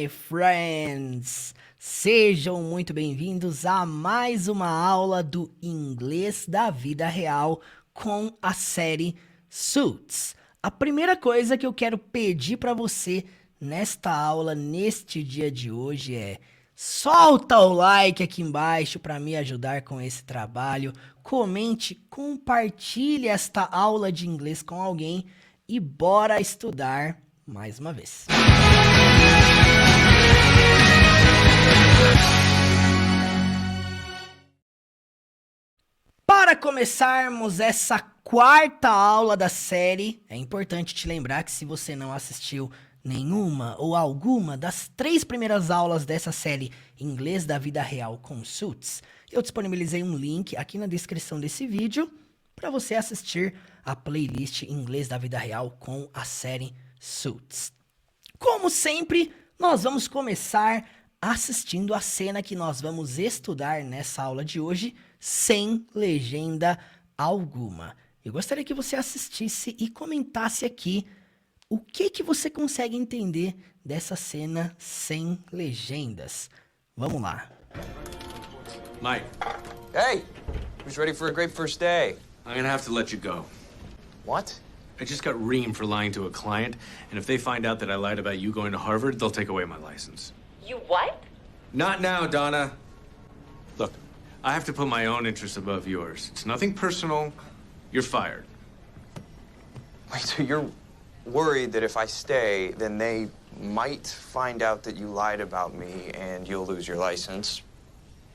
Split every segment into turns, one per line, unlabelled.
my friends! Sejam muito bem-vindos a mais uma aula do inglês da vida real com a série Suits. A primeira coisa que eu quero pedir para você nesta aula, neste dia de hoje é: solta o like aqui embaixo para me ajudar com esse trabalho, comente, compartilhe esta aula de inglês com alguém e bora estudar mais uma vez. Para começarmos essa quarta aula da série, é importante te lembrar que se você não assistiu nenhuma ou alguma das 3 primeiras aulas dessa série Inglês da Vida Real com Suits, eu disponibilizei um link aqui na descrição desse vídeo para você assistir a playlist Inglês da Vida Real com a série Suits. Como sempre, nós vamos começar assistindo a cena que nós vamos estudar nessa aula de hoje sem legenda alguma. Eu gostaria que você assistisse e comentasse aqui o que você consegue entender dessa cena sem legendas. Vamos lá.
Mike,
Hey, who's ready for a great first day?
I'm gonna have to let you go.
What?
I just got reamed for lying to a client, and if they find out that I lied about you going to Harvard, they'll take away my license.
You what?
Not now, Donna. Look, I have to put my own interests above yours. It's nothing personal. You're fired.
Wait, so you're worried that if I stay, then they might find out that you lied about me and you'll lose your license.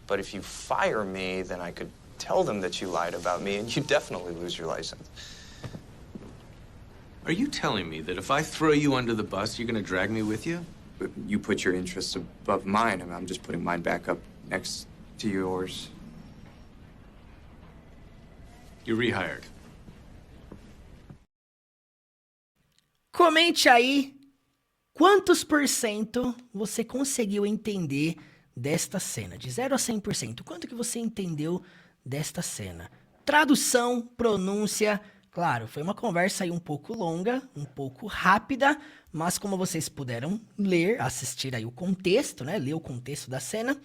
But if you fire me, then I could tell them that you lied about me and you definitely lose your license.
Are you telling me that if I throw you under the bus, you're gonna drag me with you?
But you put your interests above mine. I mean, I'm just putting mine back up next to yours.
You're rehired.
Comente aí quantos % você conseguiu entender desta cena, de 0 a 100%. Quanto que você entendeu desta cena? Tradução, pronúncia. Claro, foi uma conversa aí um pouco longa, um pouco rápida, mas como vocês puderam ler, assistir aí o contexto, né? Ler o contexto da cena.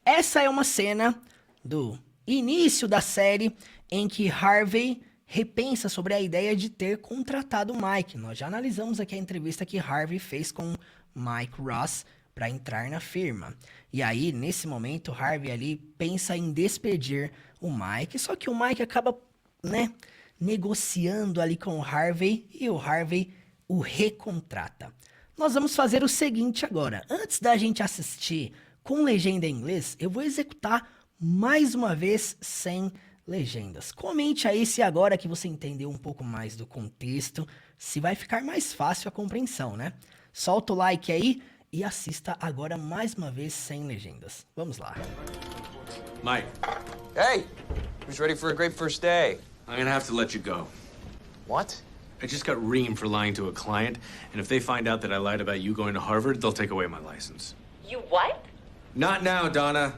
Essa é uma cena do início da série em que Harvey repensa sobre a ideia de ter contratado Mike. Nós já analisamos aqui a entrevista que Harvey fez com Mike Ross para entrar na firma. E aí, nesse momento, Harvey ali pensa em despedir o Mike, só que o Mike acaba, né, negociando ali com o Harvey e o Harvey o recontrata. Nós vamos fazer o seguinte agora. Antes da gente assistir com legenda em inglês, eu vou executar mais uma vez sem legendas. Comente aí se agora que você entendeu um pouco mais do contexto, se vai ficar mais fácil a compreensão, né? Solta o like aí e assista agora mais uma vez sem legendas. Vamos lá.
Mike,
Hey, who's ready for a great first day?
I'm gonna have to let you go.
What?
I just got reamed for lying to a client, and if they find out that I lied about you going to Harvard, they'll take away my license.
You what?
Not now, Donna.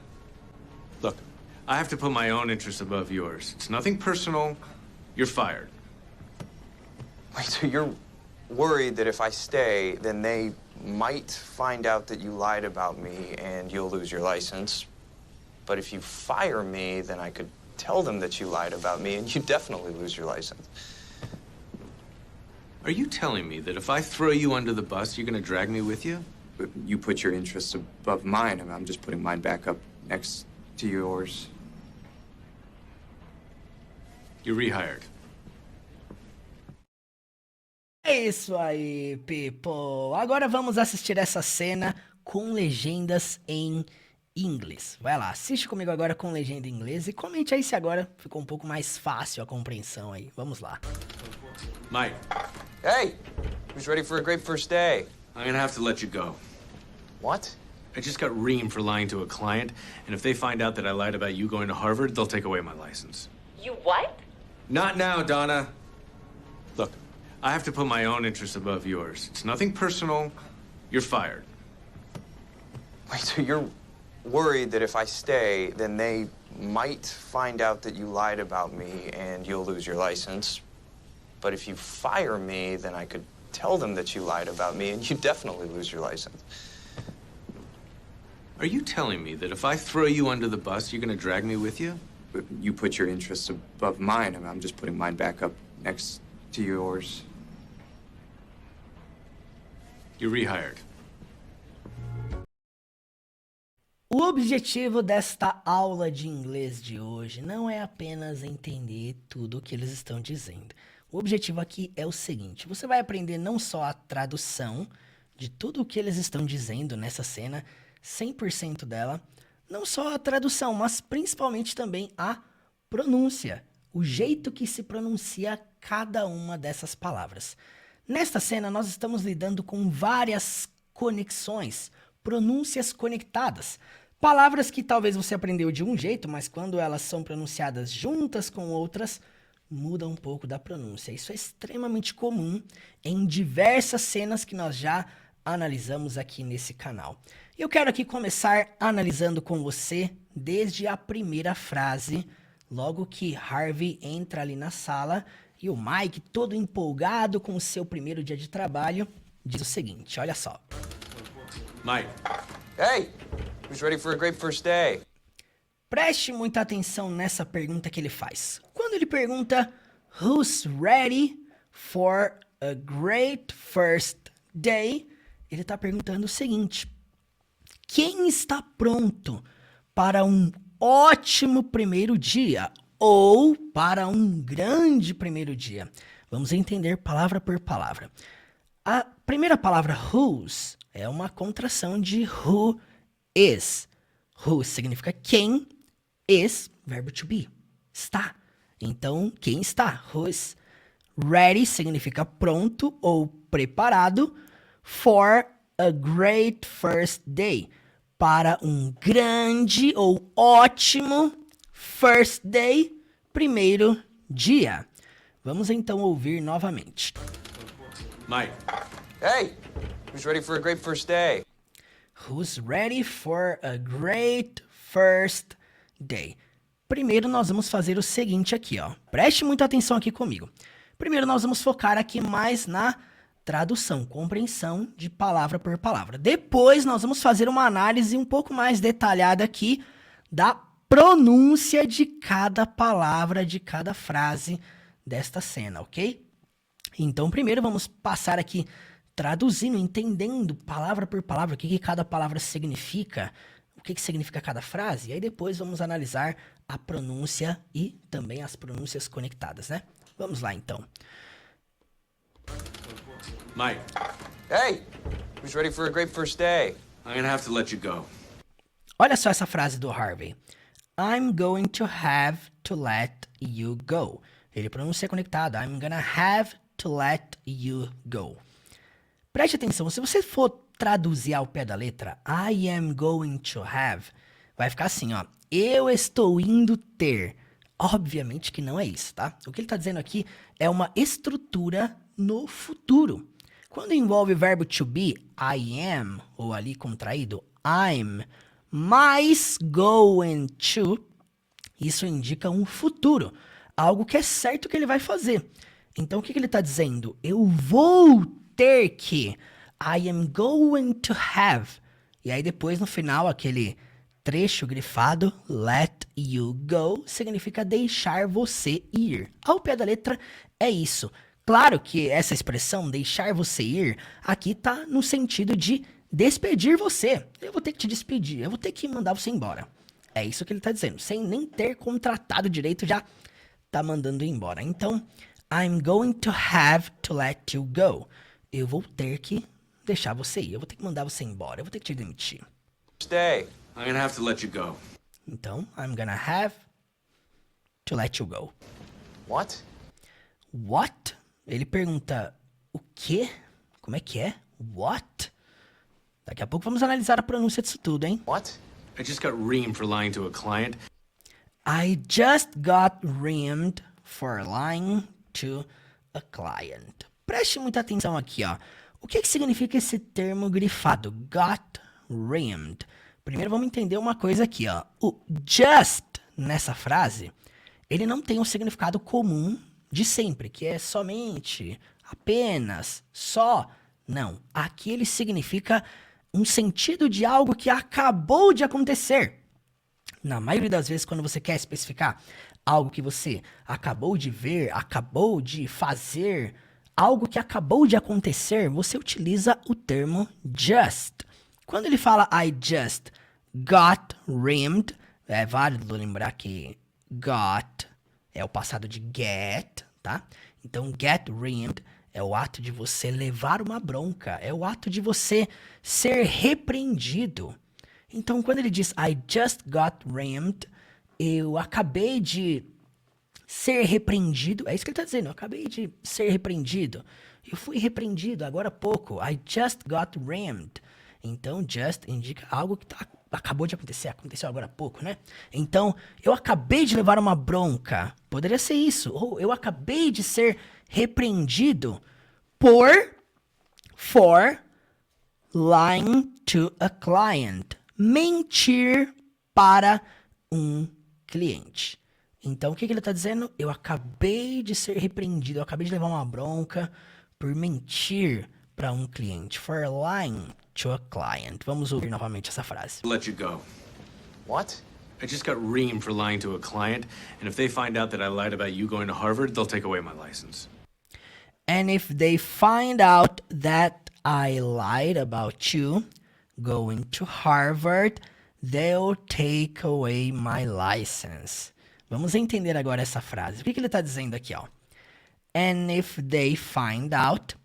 Look, I have to put my own interests above yours. It's nothing personal. You're fired.
Wait, so you're worried that if I stay, then they might find out that you lied about me and you'll lose your license. But if you fire me, then I could tell them that you lied about me and you definitely lose your license.
Are you telling me that if I throw you under the bus, you're gonna drag me with you?
But you put your interests above mine. I mean, I'm just putting mine back up next to yours.
You're rehired.
É isso aí, people. Agora vamos assistir essa cena com legendas em inglês. Vai lá, assiste comigo agora com legenda em inglês e comente aí se agora ficou um pouco mais fácil a compreensão aí. Vamos lá.
Mike,
Hey, who's ready for a great first day?
I'm gonna have to let you go.
What?
I just got reamed for lying to a client, and if they find out that I lied about you going to Harvard, they'll take away my license.
You what?
Not now, Donna. Look, I have to put my own interests above yours. It's nothing personal. You're fired.
Wait, so you're worried that if I stay, then they might find out that you lied about me and you'll lose your license. But if you fire me, then I could tell them that you lied about me and you definitely lose your license.
Are you telling me that if I throw you under the bus, you're gonna drag me with you?
But you put your interests above mine. I'm just putting mine back up next to yours.
You're rehired.
O objetivo desta aula de inglês de hoje não é apenas entender tudo o que eles estão dizendo. O objetivo aqui é o seguinte: você vai aprender não só a tradução de tudo o que eles estão dizendo nessa cena, 100% dela, não só a tradução, mas principalmente também a pronúncia, o jeito que se pronuncia cada uma dessas palavras. Nesta cena, nós estamos lidando com várias conexões, pronúncias conectadas. Palavras que talvez você aprendeu de um jeito, mas quando elas são pronunciadas juntas com outras, muda um pouco da pronúncia. Isso é extremamente comum em diversas cenas que nós já analisamos aqui nesse canal. Eu quero aqui começar analisando com você desde a primeira frase, logo que Harvey entra ali na sala e o Mike, todo empolgado com o seu primeiro dia de trabalho, diz o seguinte, olha só.
Mike.
Hey, who's ready for a great first day?
Preste muita atenção nessa pergunta que ele faz. Quando ele pergunta Who's ready for a great first day? Ele está perguntando o seguinte: quem está pronto para um ótimo primeiro dia ou para um grande primeiro dia? Vamos entender palavra por palavra. A primeira palavra whose é uma contração de who is. Who significa quem, is, verbo to be, está. Então, quem está? Who's. Ready significa pronto ou preparado for a great first day, para um grande ou ótimo first day, primeiro dia. Vamos então ouvir novamente.
Mike.
Hey, who's ready for a great first day?
Who's ready for a great first day? Primeiro nós vamos fazer o seguinte aqui, ó. Preste muita atenção aqui comigo. Primeiro nós vamos focar aqui mais na tradução, compreensão de palavra por palavra. Depois nós vamos fazer uma análise um pouco mais detalhada aqui da pronúncia de cada palavra, de cada frase desta cena, ok? Então primeiro vamos passar aqui traduzindo, entendendo palavra por palavra, o que cada palavra significa, o que significa cada frase, e aí depois vamos analisar a pronúncia e também as pronúncias conectadas, né? Vamos lá, então.
Mike.
Hey, who's ready for a great first day?
I'm gonna have to let you go.
Olha só essa frase do Harvey. I'm going to have to let you go. Ele pronuncia conectado. I'm gonna have to let you go. Preste atenção, se você for traduzir ao pé da letra, I am going to have, vai ficar assim, ó. Eu estou indo ter. Obviamente que não é isso, tá? O que ele está dizendo aqui é uma estrutura no futuro. Quando envolve o verbo to be, I am, ou ali contraído, I'm, mais going to, isso indica um futuro. Algo que é certo que ele vai fazer. Então, o que ele está dizendo? Eu vou ter que. I am going to have. E aí, depois, no final, aquele trecho grifado, let you go, significa deixar você ir. Ao pé da letra, é isso. Claro que essa expressão, deixar você ir, aqui tá no sentido de despedir você. Eu vou ter que te despedir, eu vou ter que mandar você embora. É isso que ele tá dizendo. Sem nem ter contratado direito, já tá mandando embora. Então, I'm going to have to let you go. Eu vou ter que deixar você ir. Eu vou ter que mandar você embora. Eu vou ter que te demitir.
Stay.
I'm gonna have to let you go.
Então, I'm gonna have to let you go.
What?
What? Ele pergunta, o quê? Como é que é? What? Daqui a pouco vamos analisar a pronúncia disso tudo, hein?
What?
I just got reamed for lying to a client.
I just got reamed for lying to a client. Preste muita atenção aqui, ó. O que significa esse termo grifado? Got reamed. Primeiro vamos entender uma coisa aqui, ó. O just nessa frase, ele não tem um significado comum de sempre, que é somente, apenas, só. Não. Aqui ele significa um sentido de algo que acabou de acontecer. Na maioria das vezes, quando você quer especificar algo que você acabou de ver, acabou de fazer, algo que acabou de acontecer, você utiliza o termo just. Quando ele fala I just got rimmed, é válido lembrar que got é o passado de get, tá? Então, get rimmed é o ato de você levar uma bronca, é o ato de você ser repreendido. Então, quando ele diz I just got rimmed, eu acabei de ser repreendido, é isso que ele está dizendo, eu acabei de ser repreendido. Eu fui repreendido agora há pouco, I just got rimmed. Então, just indica algo que acabou de acontecer, aconteceu agora há pouco, né? Então, eu acabei de levar uma bronca, poderia ser isso, ou eu acabei de ser repreendido for lying to a client. Mentir para um cliente. Então, o que ele está dizendo? Eu acabei de ser repreendido, eu acabei de levar uma bronca por mentir para um cliente. For lying to a client. Vamos ouvir novamente essa frase.
Let you go.
What?
I just got reamed for lying to a client, and if they find out that I lied about you going to Harvard, they'll take away my license.
And if they find out that I lied about you going to Harvard, they'll take away my license. Vamos entender agora essa frase. O que ele está dizendo aqui, ó? And if they find out,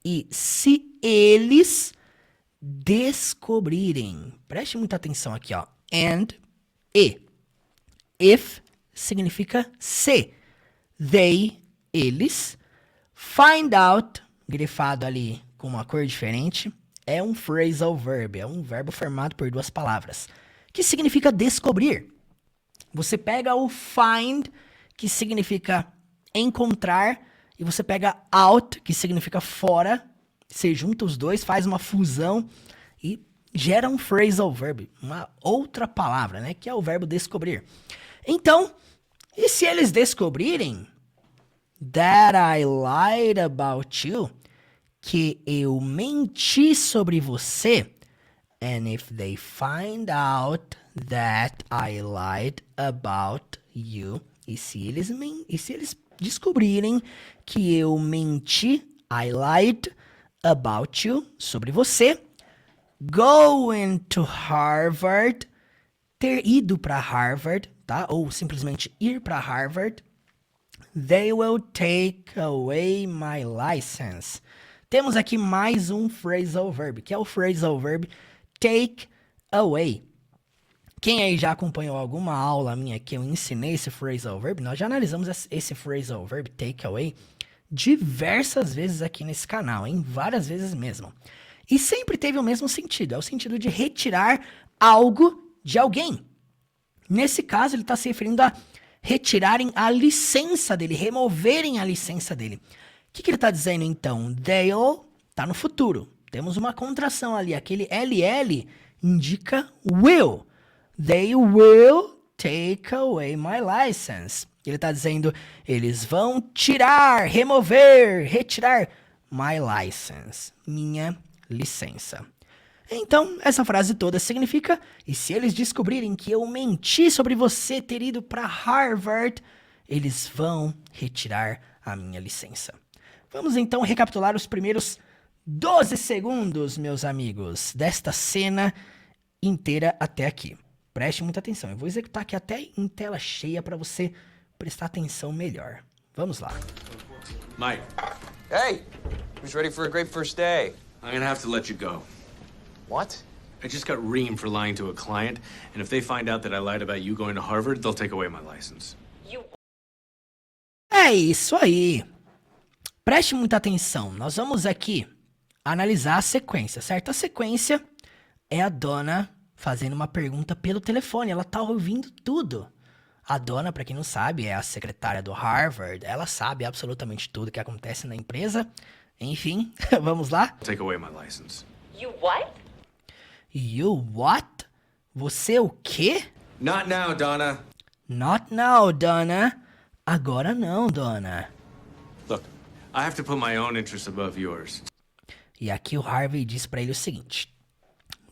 e se eles descobrirem. Preste muita atenção aqui, ó. And, e. If significa se. They, eles. Find out, grifado ali com uma cor diferente, é um phrasal verb, é um verbo formado por duas palavras, que significa descobrir. Você pega o find, que significa encontrar, e você pega out, que significa fora, você junta os dois, faz uma fusão e gera um phrasal verb, uma outra palavra, né, que é o verbo descobrir. Então, e se eles descobrirem that I lied about you, que eu menti sobre você, and if they find out that I lied about you, e se eles descobrirem que eu menti, I lied about you, sobre você, going to Harvard, ter ido para Harvard, tá? Ou simplesmente ir para Harvard, they will take away my license. Temos aqui mais um phrasal verb, que é o phrasal verb take away. Quem aí já acompanhou alguma aula minha que eu ensinei esse phrasal verb, nós já analisamos esse phrasal verb take away diversas vezes aqui nesse canal, hein? Várias vezes mesmo. E sempre teve o mesmo sentido, é o sentido de retirar algo de alguém. Nesse caso, ele está se referindo a retirarem a licença dele, removerem a licença dele. O que ele está dizendo então? They'll está no futuro. Temos uma contração ali, aquele LL indica will. They will take away my license. Ele está dizendo, eles vão tirar, remover, retirar my license, minha licença. Então, essa frase toda significa, e se eles descobrirem que eu menti sobre você ter ido para Harvard, eles vão retirar a minha licença. Vamos então recapitular os primeiros 12 segundos, meus amigos, desta cena inteira até aqui. Preste muita atenção, eu vou executar aqui até em tela cheia para você prestar atenção melhor. Vamos lá.
Mike,
Hey, who's ready for a great first day?
I'm gonna have to let you go.
What?
I just got reamed for lying to a client, and if they find out that I lied about you going to Harvard, they'll take away my license.
É isso aí. Preste muita atenção. Nós vamos aqui analisar a sequência, certo? A sequência é a dona fazendo uma pergunta pelo telefone. Ela tá ouvindo tudo. A dona, para quem não sabe, é a secretária do Harvard. Ela sabe absolutamente tudo que acontece na empresa. Enfim, vamos lá?
Take away my license.
You what?
You what? Você o quê?
Not now, Donna.
Not now, Donna. Agora não, dona.
Look, I have to put my own interests above yours.
E aqui o Harvey diz pra ele o seguinte.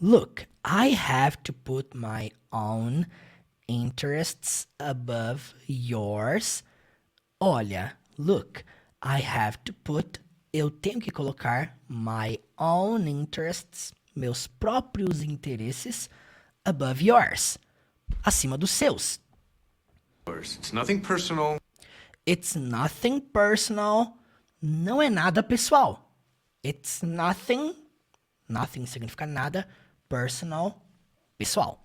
Look, I have to put my own interests above yours. Olha, look, I have to put, eu tenho que colocar my own interests, meus próprios interesses, above yours, acima dos seus.
It's nothing personal.
It's nothing personal, não é nada pessoal. It's nothing, nothing significa nada, personal, pessoal.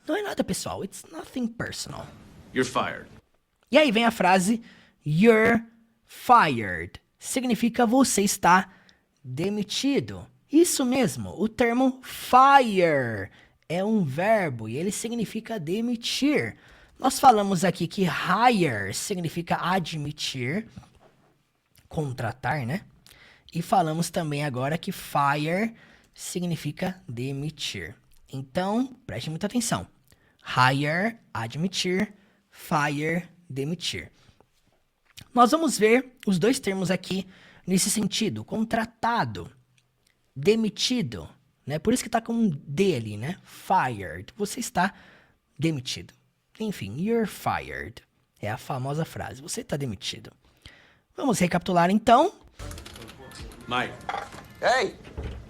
Não é nada pessoal, it's nothing personal.
You're fired.
E aí vem a frase you're fired. Significa você está demitido. Isso mesmo, o termo fire é um verbo e ele significa demitir. Nós falamos aqui que hire significa admitir, contratar, né? E falamos também agora que fire significa demitir. Então, preste muita atenção. Hire, admitir, fire, demitir. Nós vamos ver os dois termos aqui nesse sentido. Contratado, demitido, né? Por isso que tá com um D ali, né? Fired. Você está demitido. Enfim, you're fired. É a famosa frase. Você está demitido. Vamos recapitular então.
Mike,
Hey,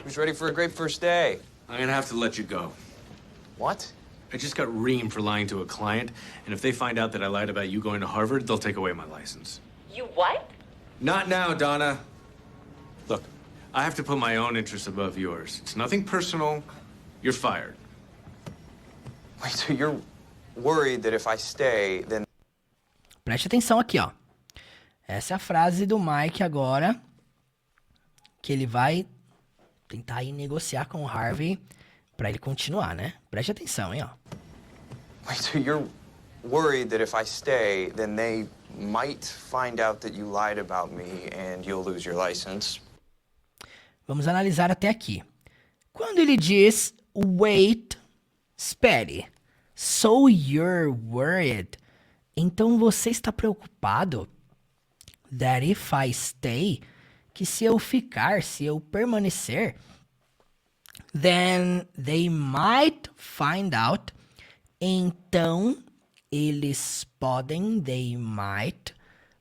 who's ready for a great first day?
I'm gonna have to let you go.
What?
I just got reamed for lying to a client, and if they find out that I lied about you going to Harvard, they'll take away my license.
You what?
Not now, Donna. Look, I have to put my own interests above yours. It's nothing personal. You're fired.
Wait, so you're worried that if I stay, then
Preste atenção aqui, ó. Essa é a frase do Mike agora, que ele vai tentar ir negociar com o Harvey para ele continuar, né? Preste atenção, hein, ó.
wait, so you're worried that if I stay, then they might find out that you lied about me and you'll lose your license.
Vamos analisar até aqui. Quando ele diz wait, espere. So you're worried. Então você está preocupado that if I stay, que se eu ficar, se eu permanecer, then they might find out. Então eles podem, they might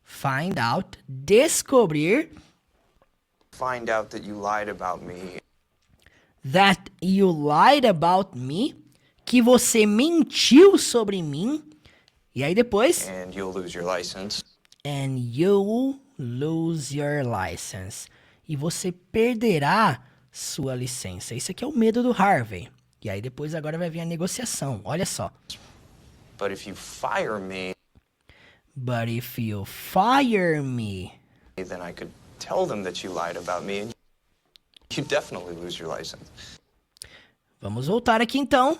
find out, descobrir
Find out that you lied about me
that you lied about me, que você mentiu sobre mim, e aí depois,
and you'll lose your license.
and you'll lose your license, e você perderá sua licença. Isso aqui é o medo do Harvey. E aí depois agora vai vir a negociação, olha só.
But if you fire me,
But if you fire me,
then I could tell them that you lied about me and you definitely lose your license.
vamos voltar aqui então,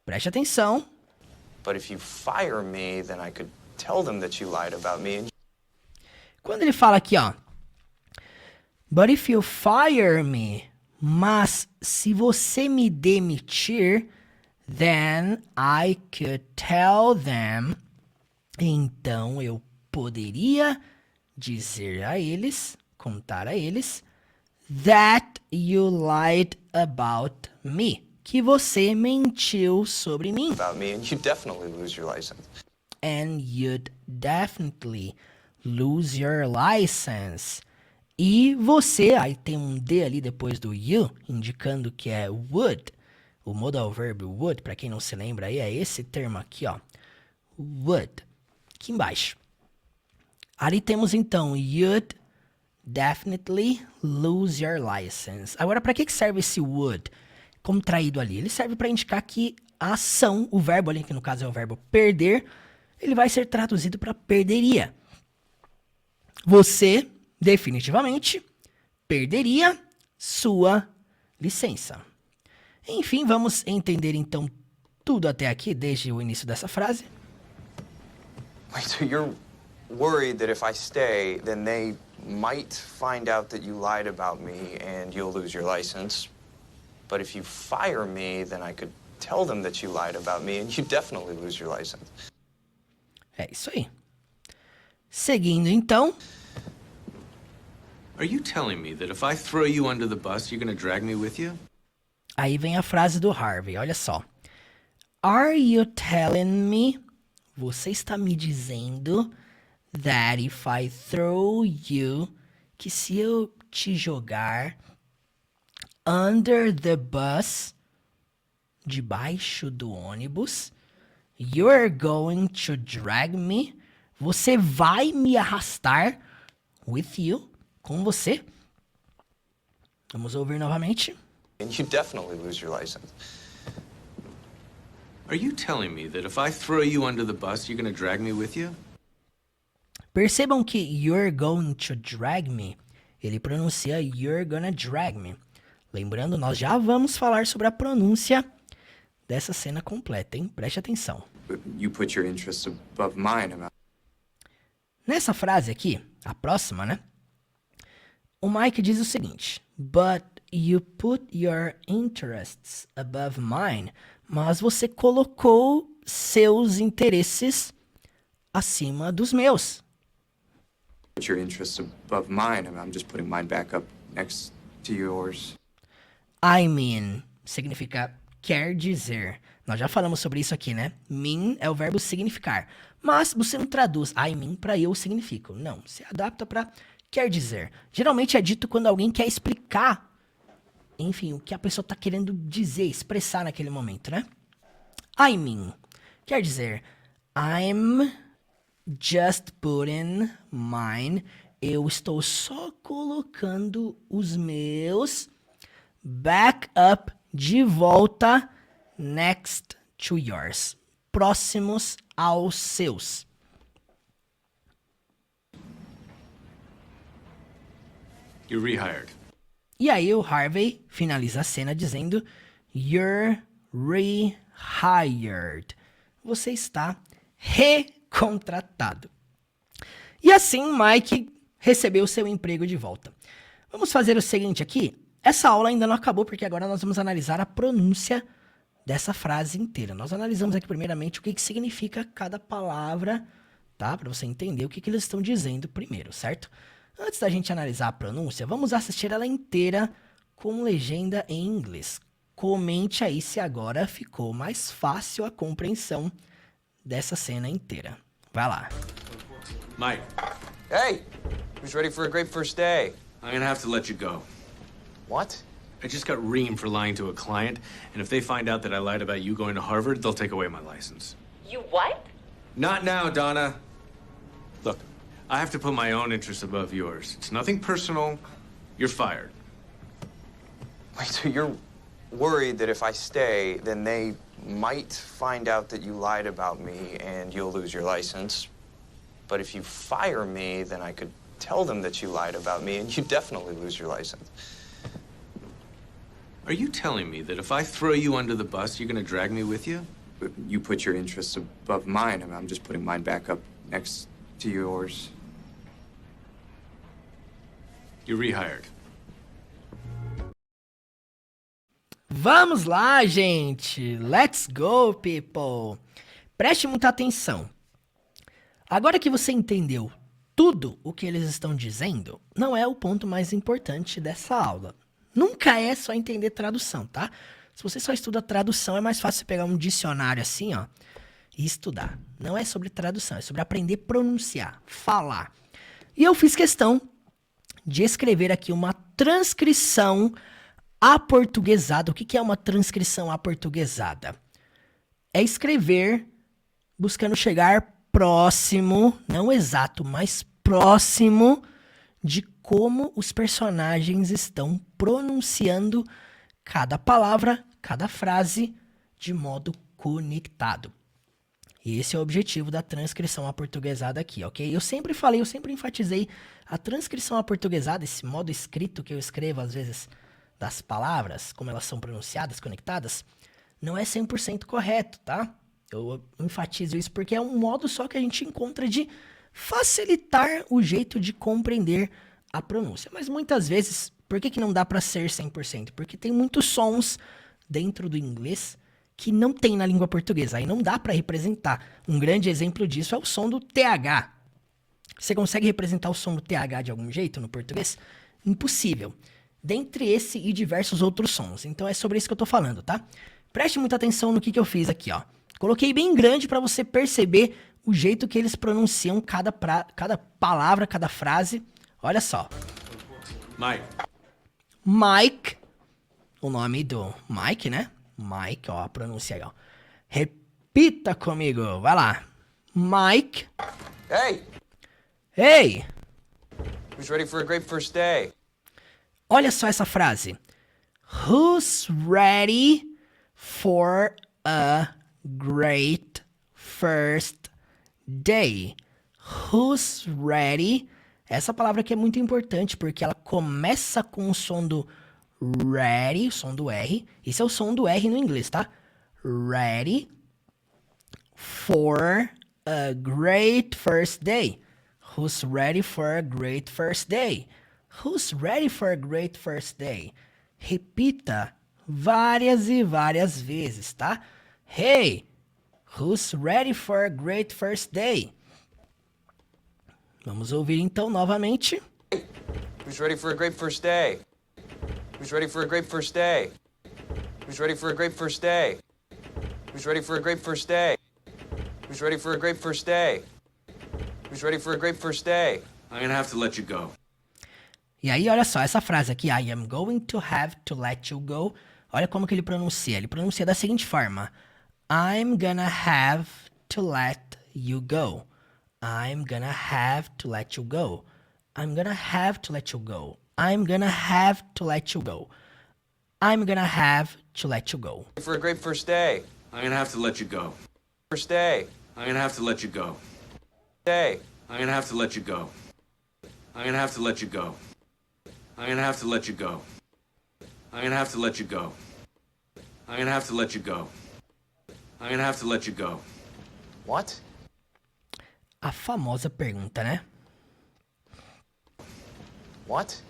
preste atenção.
But if you fire me, then I could tell them that you lied about me and
Quando ele fala aqui, ó, but if you fire me, mas se você me demitir, then I could tell them, então eu poderia dizer a eles, contar a eles, that you lied about me, que você mentiu sobre mim.
about me and you definitely lose your license.
And you'd definitely lose your license. E você, aí tem um D ali depois do you, indicando que é would. O modal verb would, para quem não se lembra aí, é esse termo aqui, ó. Would. Aqui embaixo. Ali temos então you'd definitely lose your license. Agora, para que serve esse would contraído ali? Ele serve para indicar que a ação, o verbo ali, que no caso é o verbo perder, ele vai ser traduzido para perderia. Você, definitivamente, perderia sua licença. Enfim, vamos entender então tudo até aqui, desde o início dessa frase.
Wait, so you're worried that if I stay, then they might find out that you lied about me and you'll lose your license. But if you fire me, then I could tell them that you lied about me and you definitely lose your license.
É isso aí. Seguindo então,
Are you telling me that if I throw you under the bus, you're gonna drag me with you?
Aí vem a frase do Harvey, olha só. Are you telling me? Você está me dizendo that if I throw you, que se eu te jogar under the bus, debaixo do ônibus, you're going to drag me, você vai me arrastar with you, com você. Vamos ouvir novamente.
And you definitely lose your license.
Are you telling me that if I throw you under the bus, you're gonna drag me with you?
Percebam que you're going to drag me, ele pronuncia you're gonna drag me. Lembrando, nós já vamos falar sobre a pronúncia dessa cena completa, hein? Preste atenção.
But you put your interests above mine.
Nessa frase aqui, a próxima, né? O Mike diz o seguinte: But you put your interests above mine. Mas você colocou seus interesses acima dos meus.
Put your interests above mine. I'm just putting mine back up next to yours.
I mean significa quer dizer. Nós já falamos sobre isso aqui, né? Mean é o verbo significar. Mas você não traduz I mean para eu significo. Não, você adapta para quer dizer. Geralmente é dito quando alguém quer explicar, enfim, o que a pessoa está querendo dizer, expressar naquele momento, né? I mean quer dizer I'm just putting mine. Eu estou só colocando os meus back up, de volta, next to yours, próximos aos seus.
You're rehired.
E aí o Harvey finaliza a cena dizendo You're rehired. Você está recontratado. E assim Mike recebeu seu emprego de volta. Vamos fazer o seguinte aqui. Essa aula ainda não acabou, porque agora nós vamos analisar a pronúncia dessa frase inteira. Nós analisamos aqui primeiramente o que significa cada palavra, tá? Para você entender o que eles estão dizendo primeiro, certo? Antes da gente analisar a pronúncia, vamos assistir ela inteira com legenda em inglês. Comente aí se agora ficou mais fácil a compreensão dessa cena inteira. Vai lá.
Mike,
Hey, who's ready for a great first day?
I'm gonna have to let you go.
What?
I just got reamed for lying to a client, and if they find out that I lied about you going to Harvard, they'll take away my license.
You what?
Not now, Donna. Look, I have to put my own interests above yours. It's nothing personal. You're fired.
Wait, so you're worried that if I stay, then they might find out that you lied about me and you'll lose your license. But if you fire me, then I could tell them that you lied about me and you definitely lose your license.
Are you telling me that if I throw you under the bus, you're gonna drag me with you?
But you put your interests above mine. I'm just putting mine back up next to yours.
You're rehired.
Vamos lá, gente! Let's go, people! Preste muita atenção. Agora que você entendeu tudo o que eles estão dizendo, não é o ponto mais importante dessa aula. Nunca é só entender tradução, tá? Se você só estuda tradução, é mais fácil você pegar um dicionário assim, ó, e estudar. Não é sobre tradução, é sobre aprender a pronunciar, falar. E eu fiz questão de escrever aqui uma transcrição aportuguesada. O que é uma transcrição aportuguesada? É escrever buscando chegar próximo, não exato, mas próximo de como os personagens estão pronunciando cada palavra, cada frase de modo conectado. E esse é o objetivo da transcrição aportuguesada aqui, ok? Eu sempre falei, eu sempre enfatizei a transcrição aportuguesada, esse modo escrito que eu escrevo às vezes das palavras, como elas são pronunciadas, conectadas, não é 100% correto, tá? Eu enfatizo isso porque é um modo só que a gente encontra de facilitar o jeito de compreender a pronúncia. Mas muitas vezes, por que não dá para ser 100%? Porque tem muitos sons dentro do inglês que não tem na língua portuguesa. Aí não dá para representar. Um grande exemplo disso é o som do TH. Você consegue representar o som do TH de algum jeito no português? Impossível. dentre esse e diversos outros sons. Então é sobre isso que eu tô falando, tá? Preste muita atenção no que eu fiz aqui, ó. Coloquei bem grande para você perceber o jeito que eles pronunciam cada palavra, cada frase. Olha só.
Mike.
Mike, o nome do Mike, né? Mike, ó, a pronúncia aí, ó. Repita comigo, vai lá. Mike.
Hey,
Hey,
who's ready for a great first day?
olha só essa frase. Who's ready for a great first day? Who's ready? Essa palavra aqui é muito importante porque ela começa com o som do ready, o som do R. Esse é o som do R no inglês, tá? Ready for a great first day. Who's ready for a great first day? Who's ready for a great first day? Repita várias e várias vezes, tá? Hey, who's ready for a great first day? Vamos ouvir então novamente.
Who's ready for a great first day? Who's ready for a great first day? Who's ready for a great first day? Who's ready for a great first day? Who's ready for a great first day? Who's ready for a great first day?
I'm gonna have to let you go.
E aí, olha só, essa frase aqui, I am going to have to let you go. Olha como que ele pronuncia. Ele pronuncia da seguinte forma. I'm gonna have to let you go. I'm gonna have to let you go. I'm gonna have to let you go. I'm gonna have to let you go. I'm gonna have to let you go.
For a great first day.
I'm gonna have to let you go.
First day.
I'm gonna have to let you go.
Day.
I'm gonna have to let you go. I'm gonna have to let you go. I'm gonna have to let you go. I'm gonna have to let you go. I'm gonna have to let you go. I'm gonna have to let you go.
What?
A famosa pergunta, né?
What?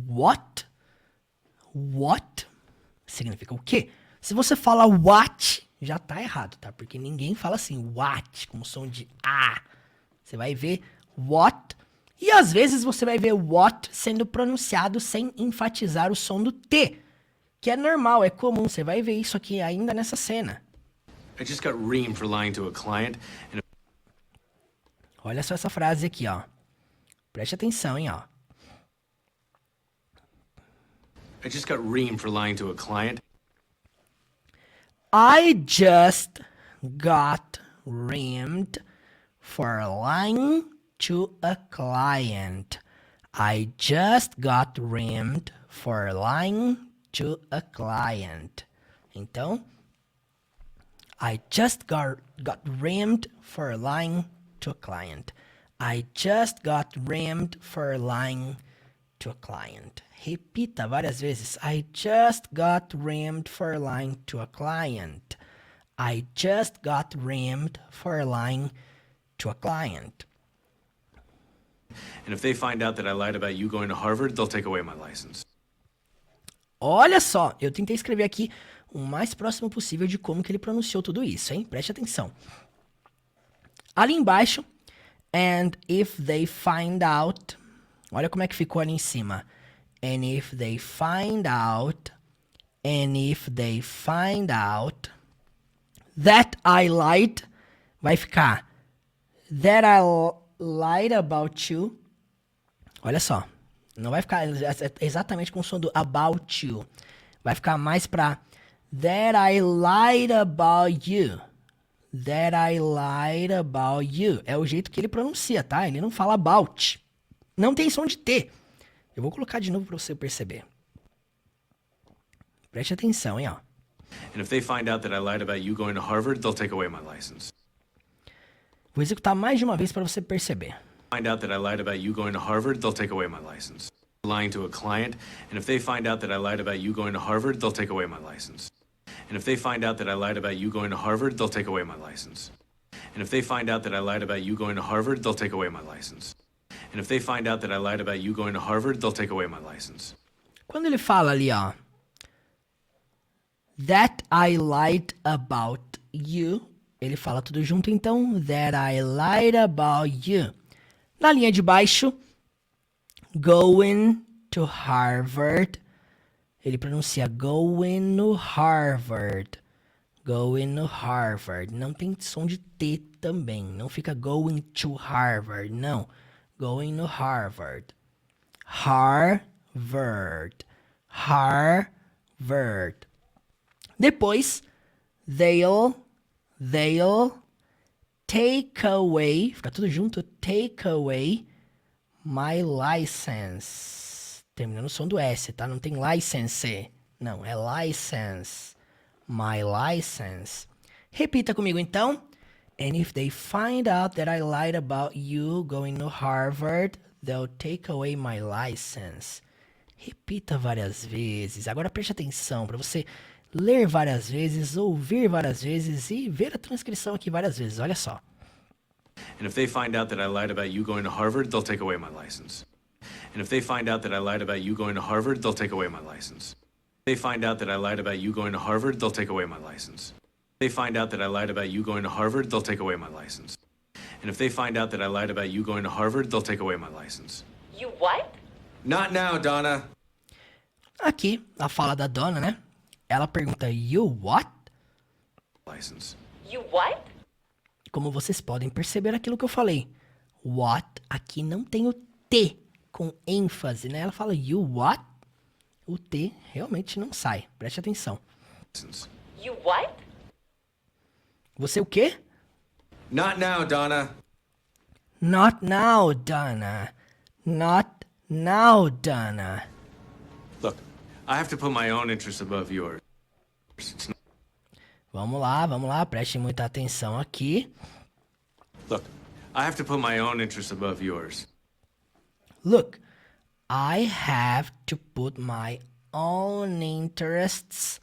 What? What? Significa o quê? Se você fala what, já tá errado, tá? Porque ninguém fala assim, what, com som de A. Você vai ver what, e às vezes você vai ver what sendo pronunciado sem enfatizar o som do T, que é normal, é comum. Você vai ver isso aqui ainda nessa cena.
I just got reamed for lying to a client, and
Olha só essa frase aqui, ó. Preste atenção, hein, ó.
I just got reamed for lying to a client.
I just got reamed for lying to a client. I just got reamed for lying to a client. Então, I just got reamed for lying to a client. I just got reamed for lying to a client. Repita várias vezes. I just got reamed for lying to a client. I just got reamed for lying to a client.
And if they find out that I lied about you going to Harvard, they'll take away my license.
Olha só, eu tentei escrever aqui o mais próximo possível de como que ele pronunciou tudo isso, hein? Preste atenção. Ali embaixo, and if they find out, olha como é que ficou ali em cima. And if they find out, and if they find out that I lied, vai ficar that I lied about you. Olha só, não vai ficar exatamente com o som do about you. Vai ficar mais pra that I lied about you. That I lied about you. É o jeito que ele pronuncia, tá? Ele não fala about. Não tem som de T. Eu vou colocar de novo pra você perceber. Preste atenção, hein, ó.
And if they find out that I lied about you going to Harvard, they'll take away my license.
Vou executar mais de uma vez pra você perceber.
Find out that I lied about you going to Harvard, they'll take away my license. Lying to a client, and if they find out that I lied about you going to Harvard, they'll take away my license. And if they find out that I lied about you going to Harvard, they'll take away my license. And if they find out that I lied about you going to Harvard, they'll take away my license. And if they find out that I lied about you going to Harvard, they'll take away my license.
Quando ele fala ali, ó, that I lied about you, ele fala tudo junto, então, that I lied about you. Na linha de baixo, going to Harvard. Ele pronuncia going to Harvard. Going to Harvard. Não tem som de T também. Não fica going to Harvard. Não. Going to Harvard. Harvard. Harvard. Depois, they'll take away, fica tudo junto, take away my license. Terminando o som do S, tá? Não tem license. Não, é license. My license. Repita comigo então. And if they find out that I lied about you going to Harvard, they'll take away my license. Repita várias vezes. Agora preste atenção para você ler várias vezes, ouvir várias vezes e ver a transcrição aqui várias vezes. Olha só.
And if they find out that I lied about you going to Harvard, they'll take away my license. And if they find out that I lied about you going to Harvard, they'll take away my license. If they find out that I lied about you going to Harvard, they'll take away my license. If they find out that I lied about you going to Harvard, they'll take away my license. And if they find out that I lied about you going to Harvard, they'll take away my license.
You what?
Not now, Donna.
Aqui, a fala da dona, né? Ela pergunta, you what?
License.
You what?
Como vocês podem perceber aquilo que eu falei. What, aqui não tem o T com ênfase, né? Ela fala, you what? O T realmente não sai. Preste atenção.
License.
You what?
Você o quê?
Not now, Donna.
Not now, Donna. Not now, Donna.
Look, I have to put my own interests above yours. It's not...
Vamos lá, preste muita atenção aqui.
Look, I have to put my own interests above yours.
Look, I have to put my own interests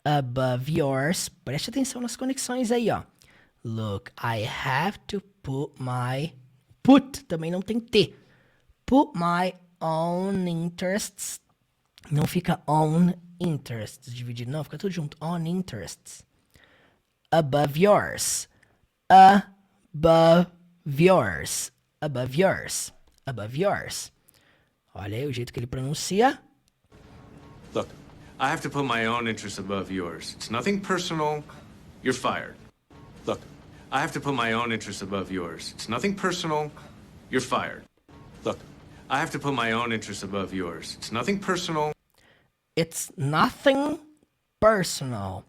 above yours. Preste atenção nas conexões aí, ó. Look, I have to put my... Put também não tem T. Put my own interests. Não fica on interests dividido, não. Fica tudo junto. On interests. Above yours. Above yours. Above yours. Above yours. Olha aí o jeito que ele pronuncia.
Look, I have to put my own interests above yours. It's nothing personal. You're fired. Look, I have to put my own interests above yours. It's nothing personal. You're fired. Look, I have to put my own interests above yours. It's nothing personal.
It's nothing personal.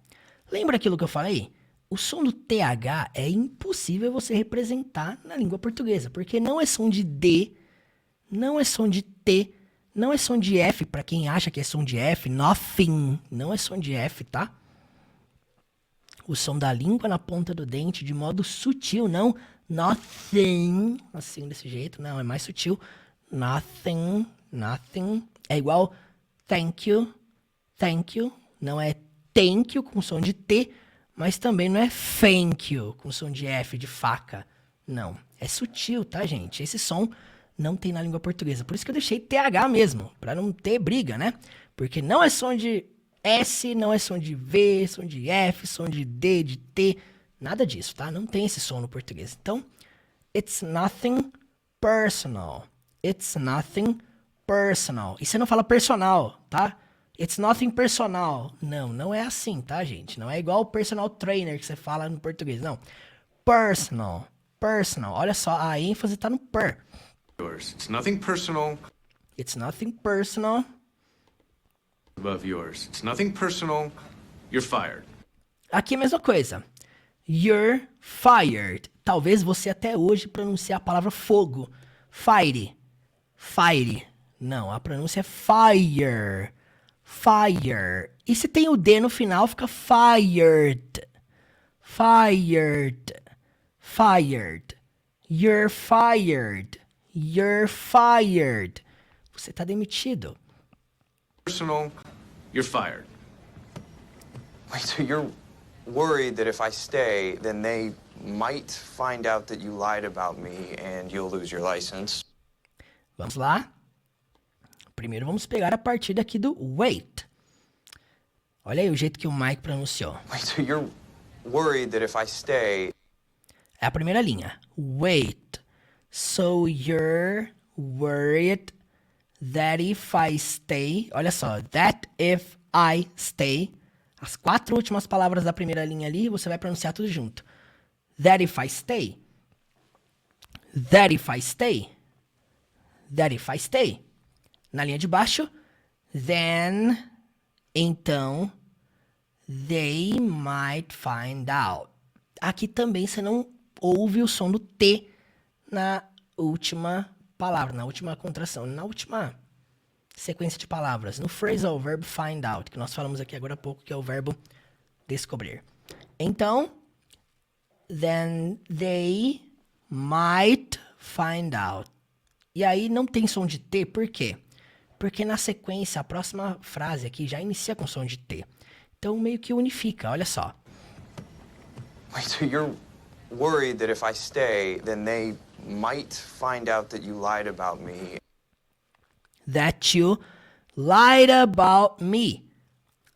Lembra aquilo que eu falei? O som do TH é impossível você representar na língua portuguesa, porque não é som de D, não é som de T, não é som de F, para quem acha que é som de F, nothing, não é som de F, tá? O som da língua na ponta do dente de modo sutil, não nothing, assim desse jeito, não, é mais sutil. Nothing, nothing, é igual thank you, não é thank you com som de T, mas também não é thank you com som de F, de faca, não. É sutil, tá, gente? Esse som não tem na língua portuguesa. Por isso que eu deixei TH mesmo, para não ter briga, né? Porque não é som de S, não é som de V, som de F, som de D, de T, nada disso, tá? Não tem esse som no português. Então, it's nothing personal. It's nothing personal. E você não fala personal, tá? It's nothing personal. Não, não é assim, tá, gente? Não é igual o personal trainer que você fala no português, não. Personal, personal. Olha só, a ênfase tá no per.
Yours. It's nothing personal.
It's nothing personal.
Above yours. It's nothing personal. You're fired.
Aqui a mesma coisa. You're fired. Talvez você até hoje pronuncie a palavra fogo. Fire. Fire. Não, a pronúncia é fire. Fire. E se tem o D no final, fica fired. Fired. Fired. You're fired. You're fired. Você tá demitido.
Personal. You're fired.
Wait, so you're worried that if I stay, then they might find out that you lied about me and you'll lose your license?
Vamos lá. Primeiro vamos pegar a partir daqui do wait. Olha aí o jeito que o Mike pronunciou.
Wait, so you're worried that if I stay...
É a primeira linha. Wait. So you're worried That if I stay. Olha só. That if I stay. As 4 últimas palavras da primeira linha ali, você vai pronunciar tudo junto. That if I stay. That if I stay. That if I stay. Na linha de baixo. Then. Então. They might find out. Aqui também você não ouve o som do T na última palavra, na última contração, na última sequência de palavras. No phrasal verb find out, que nós falamos aqui agora há pouco, que é o verbo descobrir. Então, then they might find out. E aí não tem som de T, por quê? Porque na sequência, a próxima frase aqui já inicia com som de T. Então meio que unifica, olha só.
Wait, so you're worried that if I stay, then they might find out that you lied about me.
That you lied about me.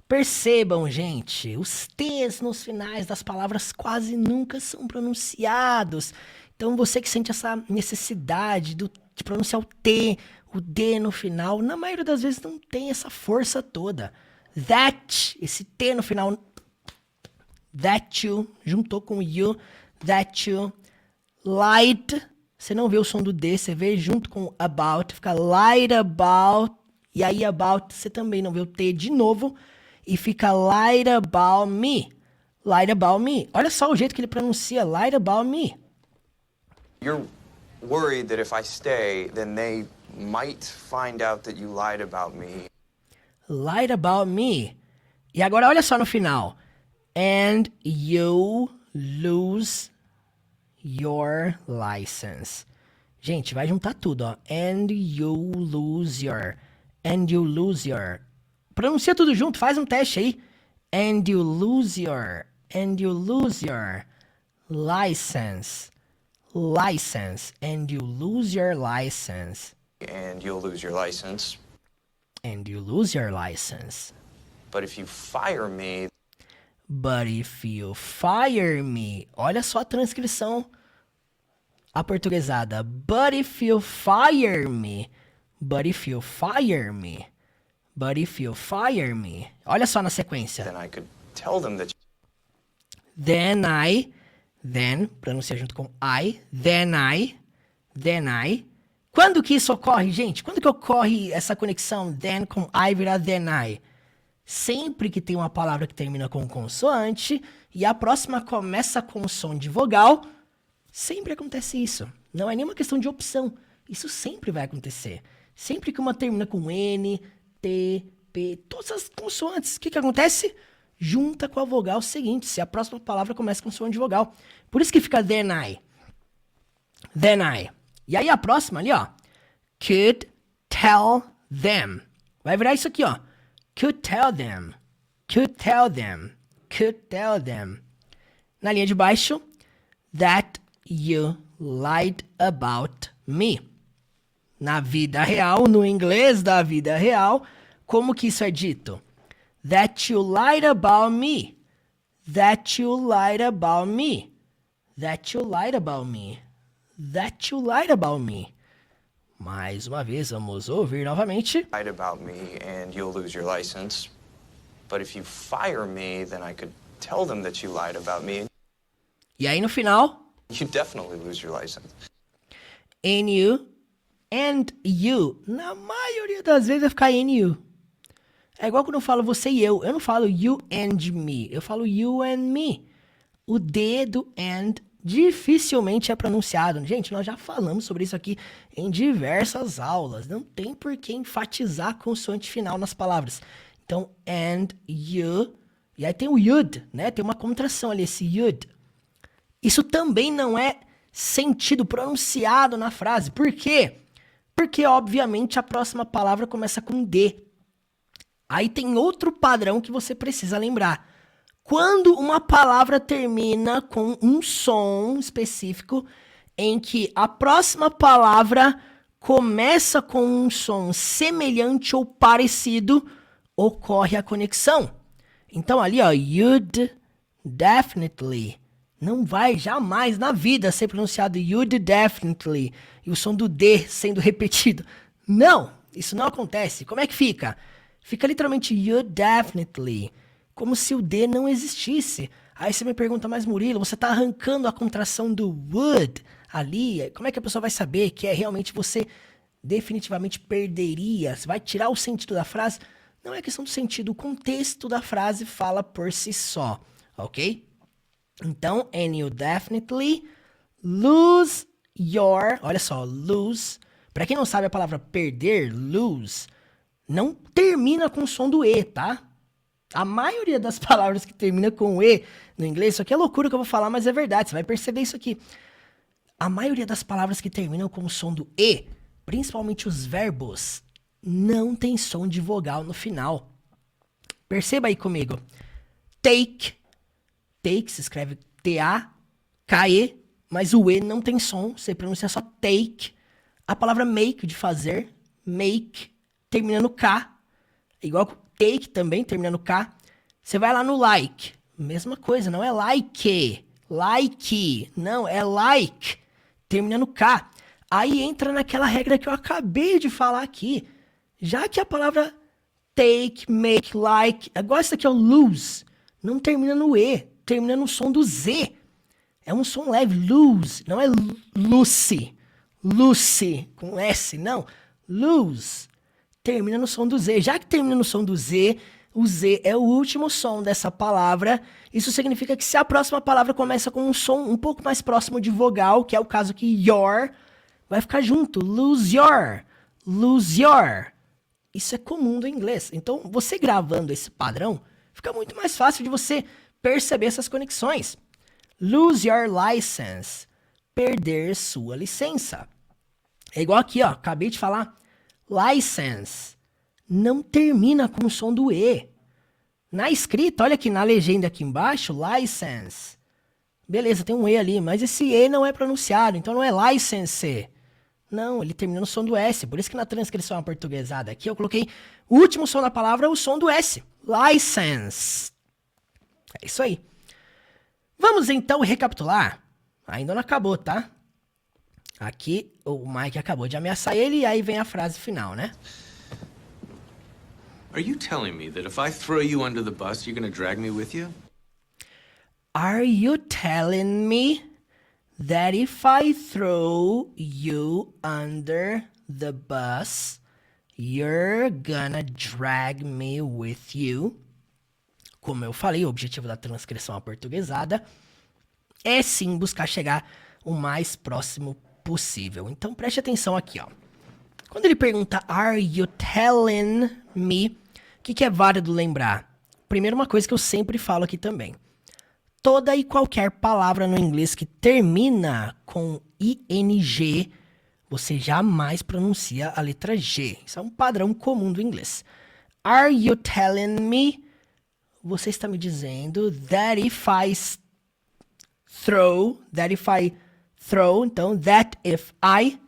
Percebam, gente, os T's nos finais das palavras quase nunca são pronunciados. Então você que sente essa necessidade de pronunciar o T, o D no final, na maioria das vezes não tem essa força toda. That, esse T no final, that you, juntou com you, that you lied, você não vê o som do D, você vê junto com about, fica lied about, e aí about, você também não vê o T de novo, e fica lied about me, lied about me. Olha só o jeito que ele pronuncia, lied about me.
You're worried that if I stay, then they might find out that you lied about me.
Lied about me. E agora olha só no final. And you lose your license. Gente, vai juntar tudo, ó. And you lose your. And you lose your. Pronuncia tudo junto, faz um teste aí. And you lose your. And you lose your license. License. And you lose your license.
And you'll lose your license.
And you lose your license.
But if you fire me...
But if you fire me... Olha só a transcrição aportuguesada. But if you fire me... But if you fire me... But if you fire me... Olha só na sequência.
Then I could tell them that...
Then, pronuncia junto com I. Then I... Quando que isso ocorre, gente? Quando que ocorre essa conexão then com I virar then I? Sempre que tem uma palavra que termina com consoante e a próxima começa com som de vogal, sempre acontece isso. Não é nenhuma questão de opção. Isso sempre vai acontecer. Sempre que uma termina com N, T, P, todas as consoantes, o que acontece? Junta com a vogal seguinte, se a próxima palavra começa com som de vogal. Por isso que fica then I. Then I. E aí a próxima ali, ó. Could tell them. Vai virar isso aqui, ó. Could tell them. Could tell them. Could tell them. Na linha de baixo. That you lied about me. Na vida real, no inglês da vida real, como que isso é dito? That you lied about me. That you lied about me. That you lied about me. That you lied about me. Mais uma vez, vamos ouvir novamente.
Lied about me and you'll lose your license. But if you fire me, then I could tell them that you lied about me.
E aí no final?
You definitely lose your license.
And you. Na maioria das vezes vai ficar and you. É igual quando eu falo você e eu. Eu não falo you and me. Eu falo you and me. O D do and dificilmente é pronunciado. Gente, nós já falamos sobre isso aqui em diversas aulas. Não tem por que enfatizar a consoante final nas palavras. Então, and you. E aí tem o you'd, né? Tem uma contração ali, esse you'd. Isso também não é sentido pronunciado na frase. Por quê? Porque, obviamente, a próxima palavra começa com D. Aí tem outro padrão que você precisa lembrar. Quando uma palavra termina com um som específico em que a próxima palavra começa com um som semelhante ou parecido, ocorre a conexão. Então ali, ó, you'd definitely. Não vai jamais na vida ser pronunciado you'd definitely. E o som do D sendo repetido. Não, Isso não acontece. Como é que fica? Fica literalmente you definitely, como se o D não existisse. Aí você me pergunta, mas Murilo, você tá arrancando a contração do would ali, como é que a pessoa vai saber que é realmente você definitivamente perderia? Você vai tirar o sentido da frase? Não é questão do sentido, o contexto da frase fala por si só, ok? Então, and you definitely lose your, olha só, lose, pra quem não sabe a palavra perder, lose, não termina com o som do E, tá? A maioria das palavras que termina com E no inglês, isso aqui é loucura que eu vou falar, mas é verdade, você vai perceber isso aqui. A maioria das palavras que terminam com o som do E, principalmente os verbos, não tem som de vogal no final. Perceba aí comigo. Take se escreve T-A-K-E, mas o E não tem som, você pronuncia só take. A palavra make, de fazer, make, termina no K, igual com take também, termina no K. Você vai lá no like, mesma coisa, não é like, não, é like, termina no K. Aí entra naquela regra que eu acabei de falar aqui. Já que a palavra take, make, like, agora isso aqui é o lose, não termina no E, termina no som do Z. É um som leve, lose, não é Lucy, com S, não. Lose, termina no som do Z. Já que termina no som do Z, o Z é o último som dessa palavra. Isso significa que se a próxima palavra começa com um som um pouco mais próximo de vogal, que é o caso aqui, your, vai ficar junto, lose your. Isso é comum do inglês. Então, você gravando esse padrão, fica muito mais fácil de você perceber essas conexões. Lose your license. Perder sua licença. É igual aqui, ó. Acabei de falar. License. Não termina com o som do E. Na escrita, olha aqui na legenda aqui embaixo, license. Beleza, tem um E ali, mas esse E não é pronunciado, então não é license. Não, ele termina no som do S. Por isso que na transcrição aportuguesada aqui eu coloquei o último som da palavra, o som do S. License. É isso aí. Vamos então recapitular. Ainda não acabou, tá? Aqui o Mike acabou de ameaçar ele e aí vem a frase final, né?
Are you telling me that if I throw you under the bus, you're gonna drag me with you?
Are you telling me that if I throw you under the bus, you're gonna drag me with you? Como eu falei, o objetivo da transcrição aportuguesada é sim buscar chegar o mais próximo possível. Então preste atenção aqui, ó. Quando ele pergunta are you telling me, o que é válido lembrar? Primeiro, uma coisa que eu sempre falo aqui também. Toda e qualquer palavra no inglês que termina com ing, você jamais pronuncia a letra G. Isso é um padrão comum do inglês. Are you telling me? Você está me dizendo that if I throw, então that if I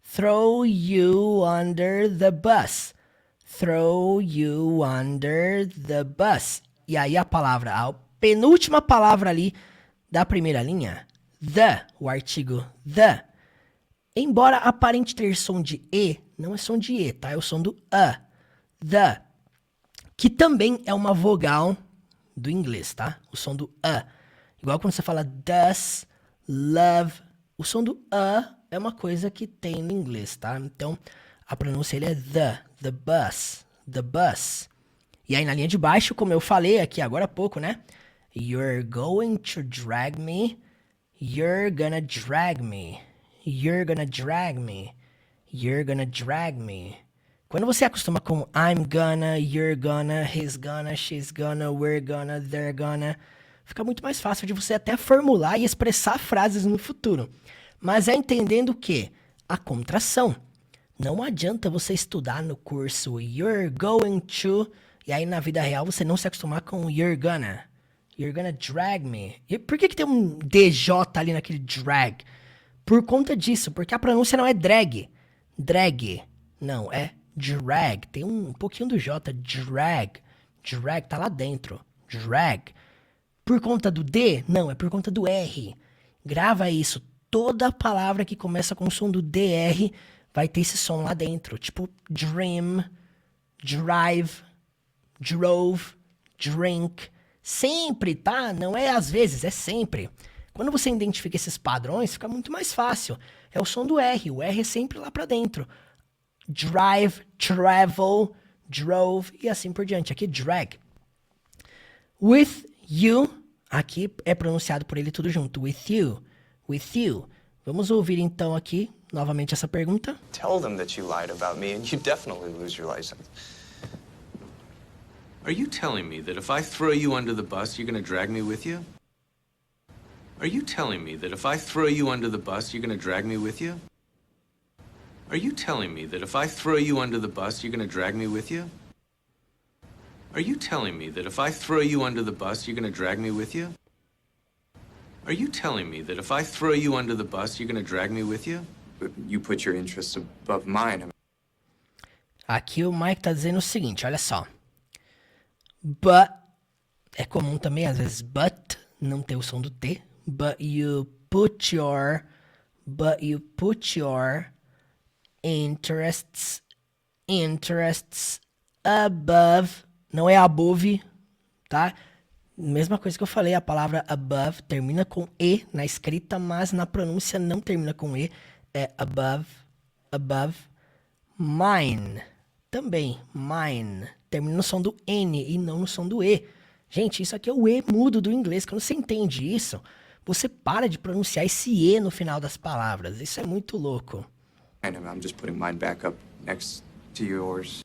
throw you under the bus. Throw you under the bus. E aí a palavra, a penúltima palavra ali da primeira linha, the, o artigo the. Embora aparente ter som de E, não é som de E, tá? É o som do A. The. Que também é uma vogal do inglês, tá? O som do A. Igual quando você fala does, love. O som do A é uma coisa que tem no inglês, tá? Então, a pronúncia ele é the bus. E aí na linha de baixo, como eu falei aqui agora há pouco, né? You're going to drag me. You're gonna drag me. You're gonna drag me. You're gonna drag me. Quando você acostuma com I'm gonna, you're gonna, he's gonna, she's gonna, we're gonna, they're gonna, fica muito mais fácil de você até formular e expressar frases no futuro. Mas é entendendo que a contração. Não adianta você estudar no curso you're going to, e aí na vida real você não se acostumar com you're gonna. You're gonna drag me. E por que tem um DJ ali naquele drag? Por conta disso, porque a pronúncia não é drag. Drag. Não, é drag. Tem um pouquinho do J. Drag. Drag tá lá dentro. Drag. Por conta do D? Não, é por conta do R. Grava isso. toda palavra que começa com o som do DR vai ter esse som lá dentro. Tipo dream, drive, drove, drink. Sempre, tá? Não é às vezes, é sempre. Quando você identifica esses padrões, fica muito mais fácil. É o som do R. O R é sempre lá pra dentro. Drive, travel, drove e assim por diante. Aqui, drag. With you. Aqui é pronunciado por ele tudo junto. With you. With you. Vamos ouvir então aqui novamente essa pergunta.
Tell them that you lied about me and you definitely lose your license.
Are you telling me that if I throw you under the bus, you're gonna drag me with you? Are you telling me that if I throw you under the bus, you're gonna drag me with you? Are you telling me that if I throw you under the bus, you're gonna drag me with you? Are you telling me that if I throw you under the bus, you're gonna drag me with you? Are you telling me that if I throw you under the bus, you're gonna drag me with you?
You put your interests above mine.
Aqui o Mike tá dizendo o seguinte, olha só. But, é comum também às vezes, but, não ter o som do T. But you put your interests above, não é above, tá? Mesma coisa que eu falei, a palavra above termina com E na escrita, mas na pronúncia não termina com E, é above, mine, também, mine, termina no som do N e não no som do E. Gente, isso aqui é o E mudo do inglês, quando você entende isso, você para de pronunciar esse E no final das palavras, isso é muito louco.
I'm just putting mine back up next to yours.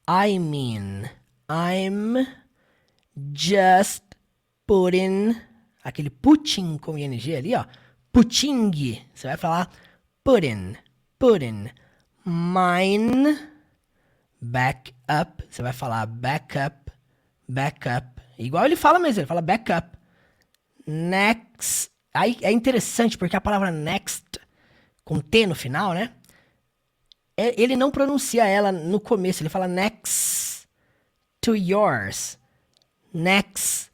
I mean, I'm just putting, aquele putting com ing ali, ó, putting, você vai falar putting, mine, back up, você vai falar back up, igual ele fala mesmo, ele fala back up, next, aí é interessante porque a palavra next, com T no final, né, ele não pronuncia ela no começo, ele fala next to yours. Next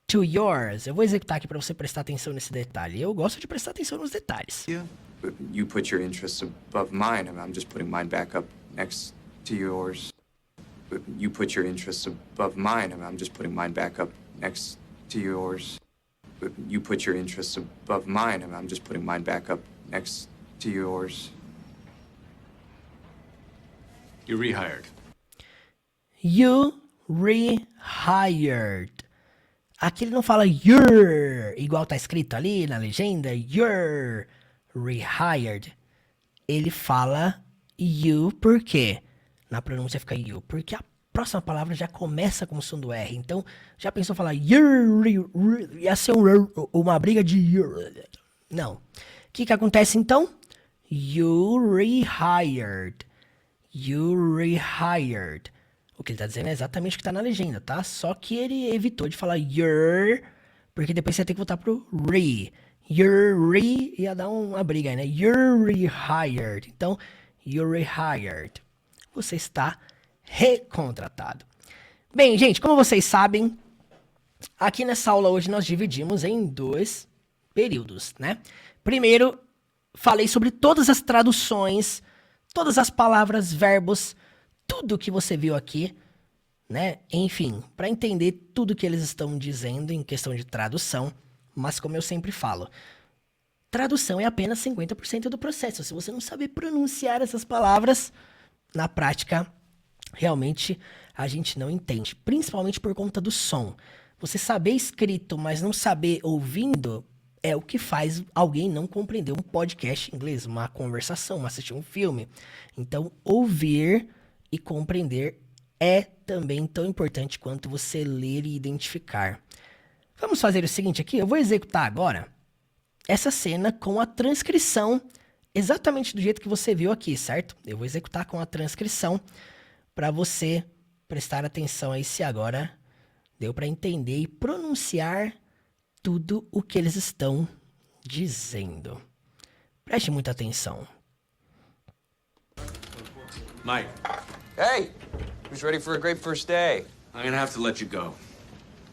to yours. Eu vou executar aqui para você prestar atenção nesse detalhe. Eu gosto de prestar atenção nos detalhes.
You put your interests above mine. I'm just putting mine back up next to yours. You put your interests above mine. I'm just putting mine back up next to yours. You put your interests above mine. I'm just putting mine back up next to yours.
You're rehired.
You rehired. Aqui ele não fala you're, igual tá escrito ali na legenda, you're rehired. Ele fala you por quê? Na pronúncia fica you, porque a próxima palavra já começa com o som do R. Então, já pensou falar you're, ia ser uma briga de you're. Não. O que acontece então? You rehired. You rehired. O que ele tá dizendo é exatamente o que tá na legenda, tá? Só que ele evitou de falar your, porque depois você tem que voltar pro re. You're re, ia dar uma briga aí, né? You're rehired. Então, you're rehired. Você está recontratado. Bem, gente, como vocês sabem, aqui nessa aula hoje nós dividimos em 2 períodos, né? Primeiro, falei sobre todas as traduções, todas as palavras, verbos, tudo que você viu aqui, né? Enfim, para entender tudo que eles estão dizendo em questão de tradução, mas como eu sempre falo, tradução é apenas 50% do processo. Se você não saber pronunciar essas palavras, na prática, realmente a gente não entende, principalmente por conta do som. Você saber escrito, mas não saber ouvindo, é o que faz alguém não compreender um podcast em inglês, uma conversação, assistir um filme. Então, ouvir e compreender é também tão importante quanto você ler e identificar. Vamos fazer o seguinte aqui, eu vou executar agora essa cena com a transcrição exatamente do jeito que você viu aqui, certo? Eu vou executar com a transcrição para você prestar atenção aí se agora deu para entender e pronunciar tudo o que eles estão dizendo. Preste muita atenção.
Mike,
Hey, who's ready for a great first day?
I'm gonna have to let you go.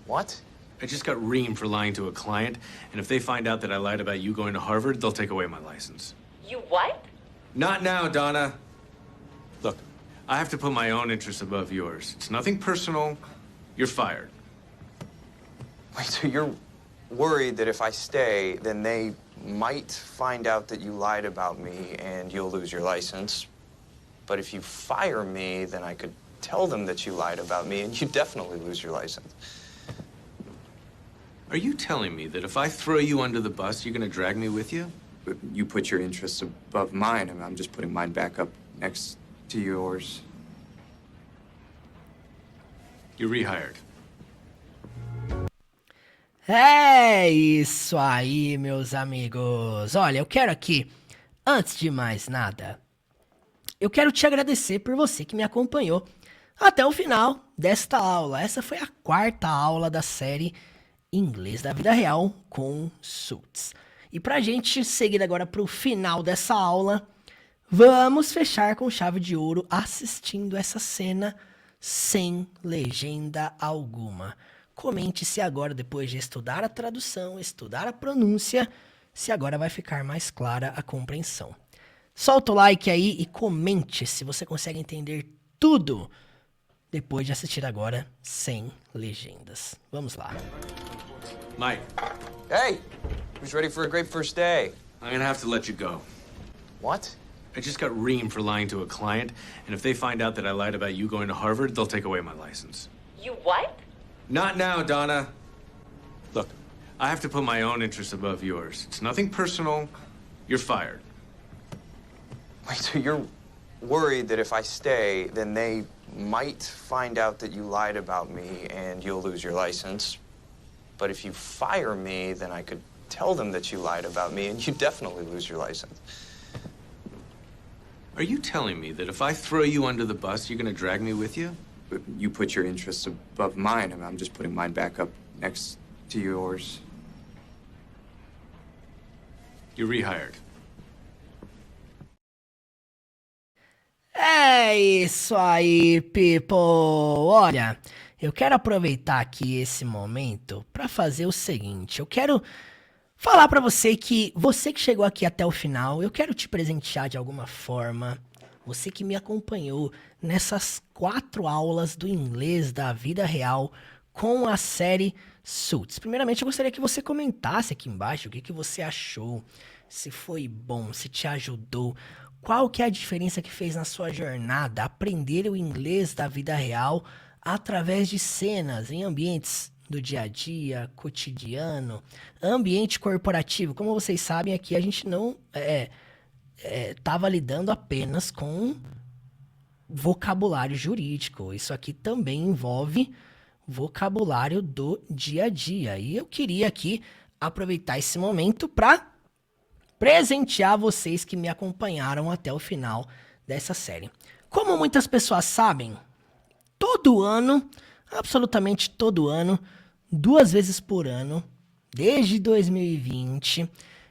What?
I just got reamed for lying to a client, and if they find out that I lied about you going to Harvard, they'll take away my license.
You what?
Not now, Donna. Look, I have to put my own interests above yours. It's nothing personal. You're fired.
Wait, so you're worried that if I stay, then they might find out that you lied about me and you'll lose your license. But if you fire me, then I could tell them that you lied about me and you definitely lose your license.
Are you telling me that if I throw you under the bus, you're going to drag me with you?
But you put your interests above mine, and I'm just putting mine back up next to yours.
You're rehired.
É isso aí, meus amigos. Olha, eu quero aqui, antes de mais nada, eu quero te agradecer por você que me acompanhou até o final desta aula. Essa foi a 4ª aula da série Inglês da Vida Real com Suits. E pra gente seguir agora pro final dessa aula, vamos fechar com chave de ouro assistindo essa cena sem legenda alguma. Comente se agora, depois de estudar a tradução, estudar a pronúncia, se agora vai ficar mais clara a compreensão. Solta o like aí e comente se você consegue entender tudo depois de assistir agora sem legendas. Vamos lá.
Mike,
Hey, who's ready for a great first day?
I'm going to have to let you go.
What?
I just got reamed for lying to a client, and if they find out that I lied about you going to Harvard, they'll take away my license.
You what?
Not now, Donna. Look, I have to put my own interests above yours. It's nothing personal. You're fired.
Wait, so you're worried that if I stay, then they might find out that you lied about me and you'll lose your license. But if you fire me, then I could tell them that you lied about me and you definitely lose your license.
Are you telling me that if I throw you under the bus, you're going to drag me with you?
But you put your interests above mine, and I'm just putting mine back up next to yours.
You're rehired.
É isso aí, people! Olha, eu quero aproveitar aqui esse momento para fazer o seguinte. Eu quero falar para você que chegou aqui até o final, eu quero te presentear de alguma forma. Você que me acompanhou nessas 4 aulas do inglês da vida real com a série Suits. Primeiramente, eu gostaria que você comentasse aqui embaixo o que você achou, se foi bom, se te ajudou. Qual que é a diferença que fez na sua jornada aprender o inglês da vida real através de cenas em ambientes do dia a dia, cotidiano, ambiente corporativo? Como vocês sabem, aqui a gente não estava lidando apenas com vocabulário jurídico. Isso aqui também envolve vocabulário do dia a dia. E eu queria aqui aproveitar esse momento para presentear vocês que me acompanharam até o final dessa série. Como muitas pessoas sabem, todo ano, absolutamente todo ano, 2 vezes por ano, desde 2020,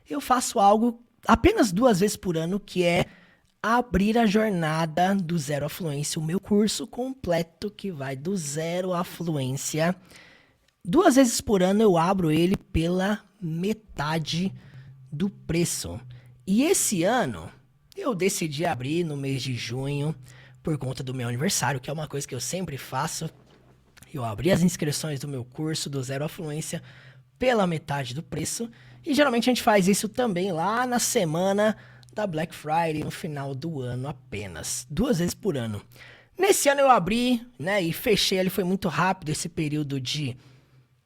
eu faço algo apenas 2 vezes por ano, que é abrir a jornada do Zero à Fluência, o meu curso completo que vai do zero à fluência. 2 vezes por ano eu abro ele pela metade do preço. E esse ano eu decidi abrir no mês de junho por conta do meu aniversário, que é uma coisa que eu sempre faço. Eu abri as inscrições do meu curso do Zero à Fluência pela metade do preço. E geralmente a gente faz isso também lá na semana da Black Friday, no final do ano apenas. 2 vezes por ano. Nesse ano eu abri, né, e fechei, ele foi muito rápido esse período de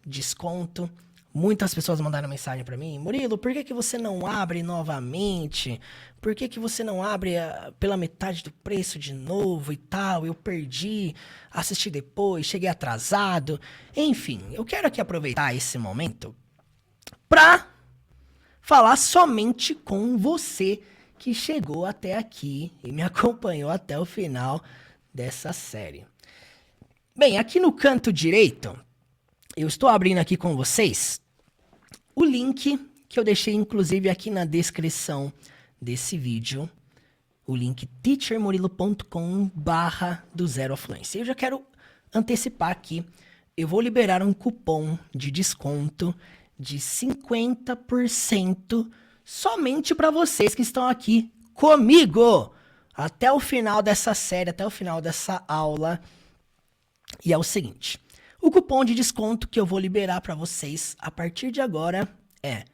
desconto. Muitas pessoas mandaram mensagem pra mim: Murilo, por que você não abre novamente? Por que você não abre pela metade do preço de novo e tal? Eu perdi, assisti depois, cheguei atrasado. Enfim, eu quero aqui aproveitar esse momento pra falar somente com você que chegou até aqui e me acompanhou até o final dessa série. Bem, aqui no canto direito, eu estou abrindo aqui com vocês o link que eu deixei inclusive aqui na descrição desse vídeo, o link teachermurilo.com/do Zero à Fluência. Eu já quero antecipar aqui eu vou liberar um cupom de desconto de 50% somente para vocês que estão aqui comigo até o final dessa série, até o final dessa aula. E é o seguinte, o cupom de desconto que eu vou liberar para vocês a partir de agora é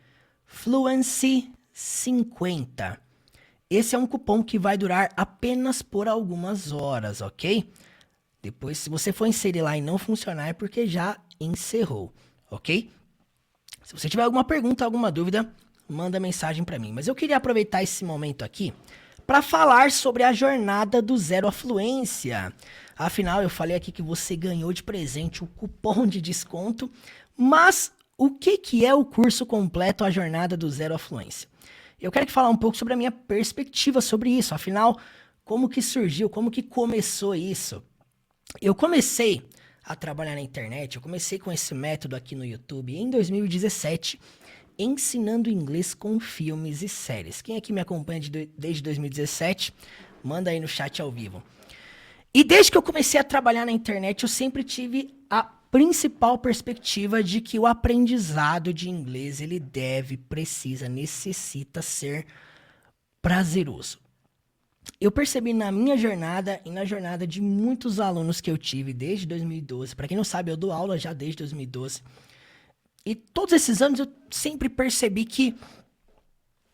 Fluency50. Esse é um cupom que vai durar apenas por algumas horas, ok? Depois, se você for inserir lá e não funcionar, é porque já encerrou, ok? Se você tiver alguma pergunta, alguma dúvida, manda mensagem para mim. Mas eu queria aproveitar esse momento aqui para falar sobre a jornada do Zero à Fluência. Afinal, eu falei aqui que você ganhou de presente o cupom de desconto, mas o que é o curso completo, a jornada do Zero à Fluência? Eu quero falar um pouco sobre a minha perspectiva sobre isso. Afinal, como que surgiu, como que começou isso? Eu comecei a trabalhar na internet, eu comecei com esse método aqui no YouTube em 2017, ensinando inglês com filmes e séries. Quem aqui me acompanha desde 2017, manda aí no chat ao vivo. E desde que eu comecei a trabalhar na internet, eu sempre tive a principal perspectiva de que o aprendizado de inglês, ele necessita ser prazeroso. Eu percebi na minha jornada e na jornada de muitos alunos que eu tive desde 2012. Para quem não sabe, eu dou aula já desde 2012. E todos esses anos eu sempre percebi que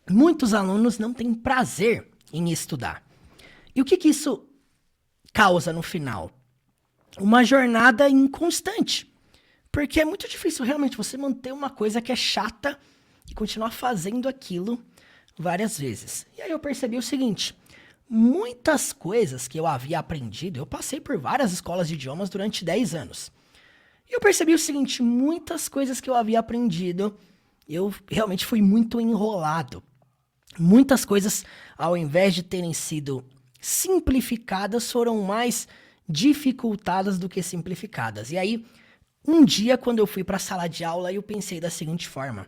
muitos alunos não têm prazer em estudar. E o que isso causa no final? Uma jornada inconstante. Porque é muito difícil realmente você manter uma coisa que é chata e continuar fazendo aquilo várias vezes. E aí eu percebi o seguinte: muitas coisas que eu havia aprendido, eu passei por várias escolas de idiomas durante 10 anos. E eu percebi o seguinte, muitas coisas que eu havia aprendido, eu realmente fui muito enrolado. Muitas coisas, ao invés de terem sido simplificadas, foram mais dificultadas do que simplificadas. E aí, um dia, quando eu fui para a sala de aula, eu pensei da seguinte forma: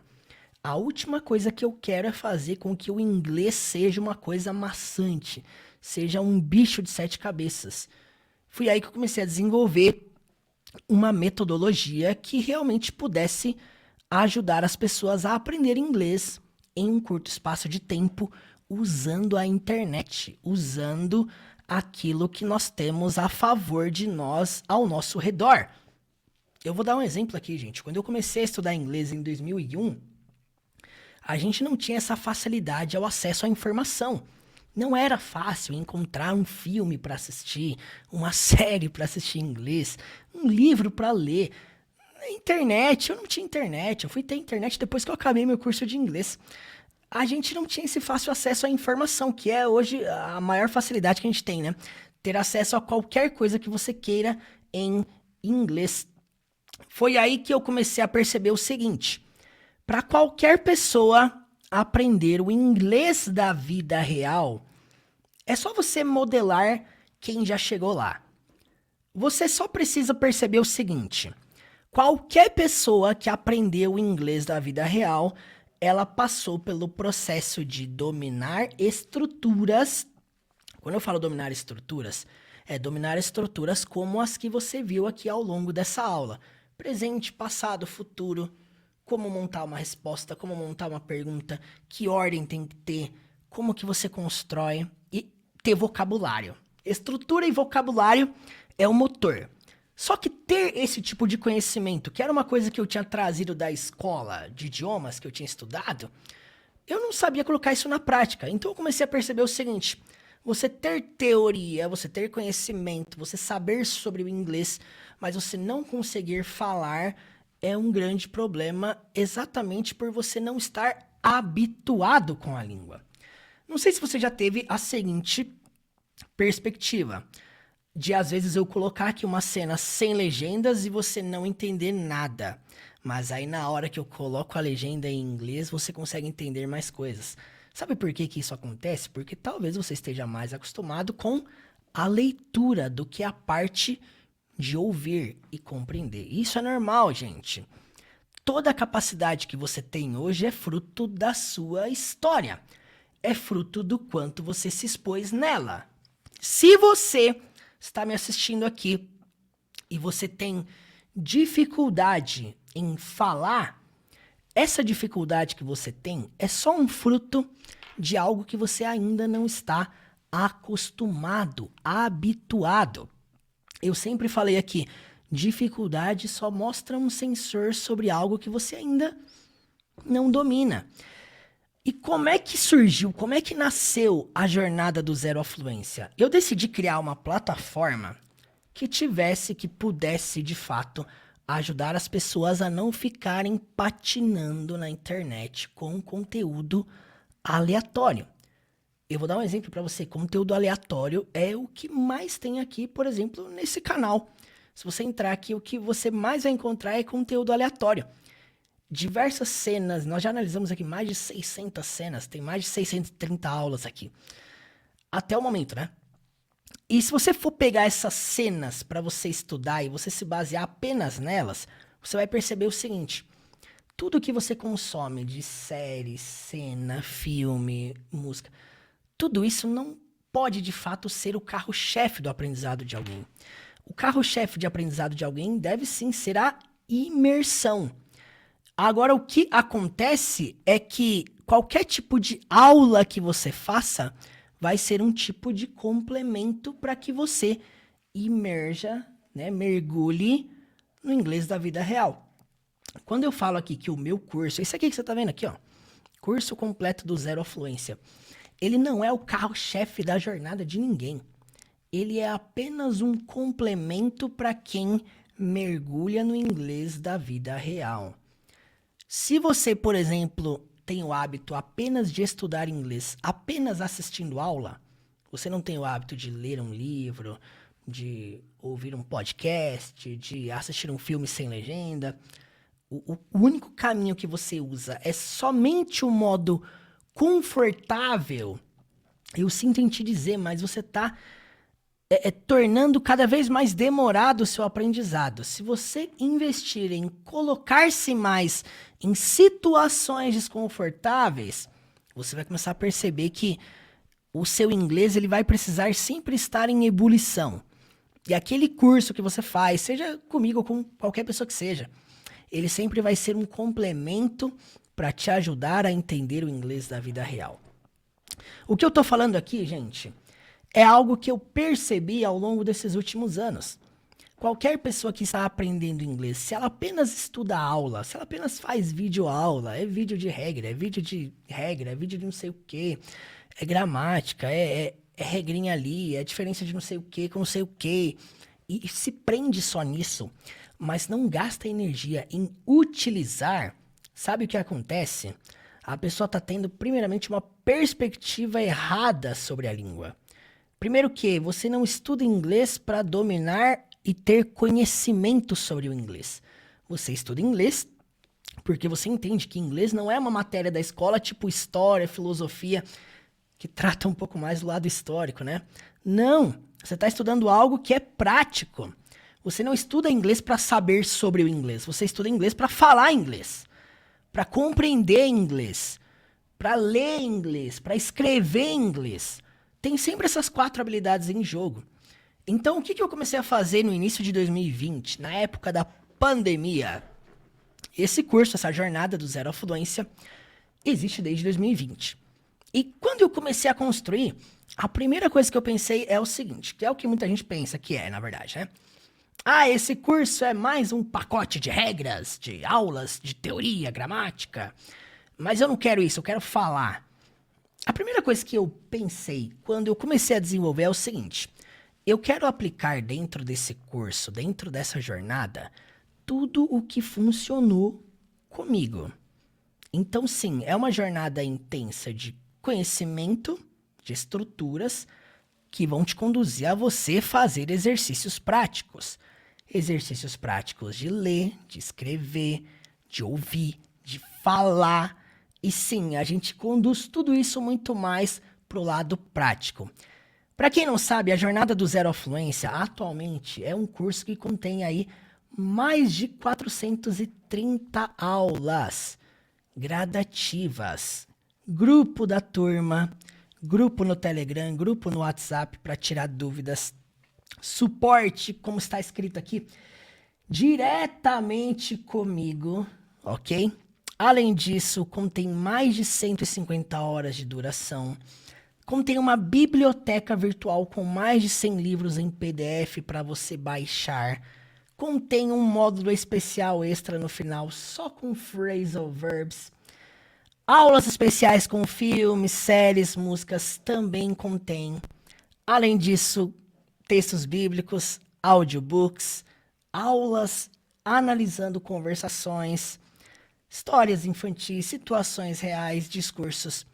a última coisa que eu quero é fazer com que o inglês seja uma coisa maçante, seja um bicho de 7 cabeças. Foi aí que eu comecei a desenvolver uma metodologia que realmente pudesse ajudar as pessoas a aprender inglês em um curto espaço de tempo, usando a internet, usando aquilo que nós temos a favor de nós ao nosso redor. Eu vou dar um exemplo aqui, gente. Quando eu comecei a estudar inglês em 2001, a gente não tinha essa facilidade ao acesso à informação. Não era fácil encontrar um filme para assistir, uma série para assistir em inglês, um livro para ler. Na internet, eu não tinha internet. Eu fui ter internet depois que eu acabei meu curso de inglês. A gente não tinha esse fácil acesso à informação, que é hoje a maior facilidade que a gente tem, né? Ter acesso a qualquer coisa que você queira em inglês. Foi aí que eu comecei a perceber o seguinte: para qualquer pessoa aprender o inglês da vida real, é só você modelar quem já chegou lá. Você só precisa perceber o seguinte: qualquer pessoa que aprendeu o inglês da vida real, ela passou pelo processo de dominar estruturas. Quando eu falo dominar estruturas, é dominar estruturas como as que você viu aqui ao longo dessa aula. Presente, passado, futuro. Como montar uma resposta, como montar uma pergunta, que ordem tem que ter, como que você constrói e ter vocabulário. Estrutura e vocabulário é o motor. Só que ter esse tipo de conhecimento, que era uma coisa que eu tinha trazido da escola de idiomas que eu tinha estudado, eu não sabia colocar isso na prática. Então eu comecei a perceber o seguinte: você ter teoria, você ter conhecimento, você saber sobre o inglês, mas você não conseguir falar, é um grande problema exatamente por você não estar habituado com a língua. Não sei se você já teve a seguinte perspectiva, de às vezes eu colocar aqui uma cena sem legendas e você não entender nada. Mas aí na hora que eu coloco a legenda em inglês, você consegue entender mais coisas. Sabe por que isso acontece? Porque talvez você esteja mais acostumado com a leitura do que a parte de ouvir e compreender. Isso é normal, gente. Toda a capacidade que você tem hoje é fruto da sua história. É fruto do quanto você se expôs nela. Se você está me assistindo aqui e você tem dificuldade em falar, essa dificuldade que você tem é só um fruto de algo que você ainda não está acostumado, habituado. Eu sempre falei aqui, dificuldade só mostra um sensor sobre algo que você ainda não domina. E como é que surgiu, como é que nasceu a jornada do Zero à Fluência? Eu decidi criar uma plataforma que pudesse, de fato, ajudar as pessoas a não ficarem patinando na internet com conteúdo aleatório. Eu vou dar um exemplo para você. Conteúdo aleatório é o que mais tem aqui, por exemplo, nesse canal. Se você entrar aqui, o que você mais vai encontrar é conteúdo aleatório. Diversas cenas, nós já analisamos aqui mais de 600 cenas, tem mais de 630 aulas aqui. Até o momento, né? E se você for pegar essas cenas para você estudar e você se basear apenas nelas, você vai perceber o seguinte: tudo que você consome de série, cena, filme, música, tudo isso não pode de fato ser o carro-chefe do aprendizado de alguém. O carro-chefe de aprendizado de alguém deve sim ser a imersão. Agora, o que acontece é que qualquer tipo de aula que você faça vai ser um tipo de complemento para que você imerja, né, mergulhe no inglês da vida real. Quando eu falo aqui que o meu curso, esse aqui que você está vendo aqui, ó, curso completo do Zero à Fluência, ele não é o carro-chefe da jornada de ninguém. Ele é apenas um complemento para quem mergulha no inglês da vida real. Se você, por exemplo, tem o hábito apenas de estudar inglês, apenas assistindo aula, você não tem o hábito de ler um livro, de ouvir um podcast, de assistir um filme sem legenda, o único caminho que você usa é somente o modo confortável, eu sinto em te dizer, mas você está tornando cada vez mais demorado o seu aprendizado. Se você investir em colocar-se mais em situações desconfortáveis, você vai começar a perceber que o seu inglês ele vai precisar sempre estar em ebulição. E aquele curso que você faz, seja comigo ou com qualquer pessoa que seja, ele sempre vai ser um complemento para te ajudar a entender o inglês da vida real. O que eu tô falando aqui, gente, é algo que eu percebi ao longo desses últimos anos. Qualquer pessoa que está aprendendo inglês, se ela apenas estuda aula, se ela apenas faz vídeo aula, é vídeo de regra, é vídeo de não sei o quê, é gramática, é regrinha ali, é diferença de não sei o quê com não sei o quê, e se prende só nisso, mas não gasta energia em utilizar, sabe o que acontece? A pessoa está tendo, primeiramente, uma perspectiva errada sobre a língua. Primeiro que você não estuda inglês para dominar e ter conhecimento sobre o inglês. Você estuda inglês porque você entende que inglês não é uma matéria da escola tipo história, filosofia, que trata um pouco mais do lado histórico, né? Não, você está estudando algo que é prático. Você não estuda inglês para saber sobre o inglês, você estuda inglês para falar inglês, para compreender inglês, para ler inglês, para escrever inglês. Tem sempre essas 4 habilidades em jogo. Então, o que eu comecei a fazer no início de 2020, na época da pandemia? Esse curso, essa jornada do Zero à Fluência, existe desde 2020. E quando eu comecei a construir, a primeira coisa que eu pensei é o seguinte, que é o que muita gente pensa que é, na verdade, né? Ah, esse curso é mais um pacote de regras, de aulas, de teoria, gramática. Mas eu não quero isso, eu quero falar. A primeira coisa que eu pensei quando eu comecei a desenvolver é o seguinte: eu quero aplicar dentro desse curso, dentro dessa jornada, tudo o que funcionou comigo. Então, sim, é uma jornada intensa de conhecimento, de estruturas, que vão te conduzir a você fazer exercícios práticos. Exercícios práticos de ler, de escrever, de ouvir, de falar. E sim, a gente conduz tudo isso muito mais pro lado prático. Para quem não sabe, a Jornada do Zero à Fluência atualmente é um curso que contém aí mais de 430 aulas gradativas. Grupo da turma, grupo no Telegram, grupo no WhatsApp para tirar dúvidas. Suporte, como está escrito aqui, diretamente comigo, ok? Além disso, contém mais de 150 horas de duração. Contém uma biblioteca virtual com mais de 100 livros em PDF para você baixar. Contém um módulo especial extra no final só com phrasal verbs. Aulas especiais com filmes, séries, músicas também contém. Além disso, textos bíblicos, audiobooks, aulas analisando conversações, histórias infantis, situações reais, discursos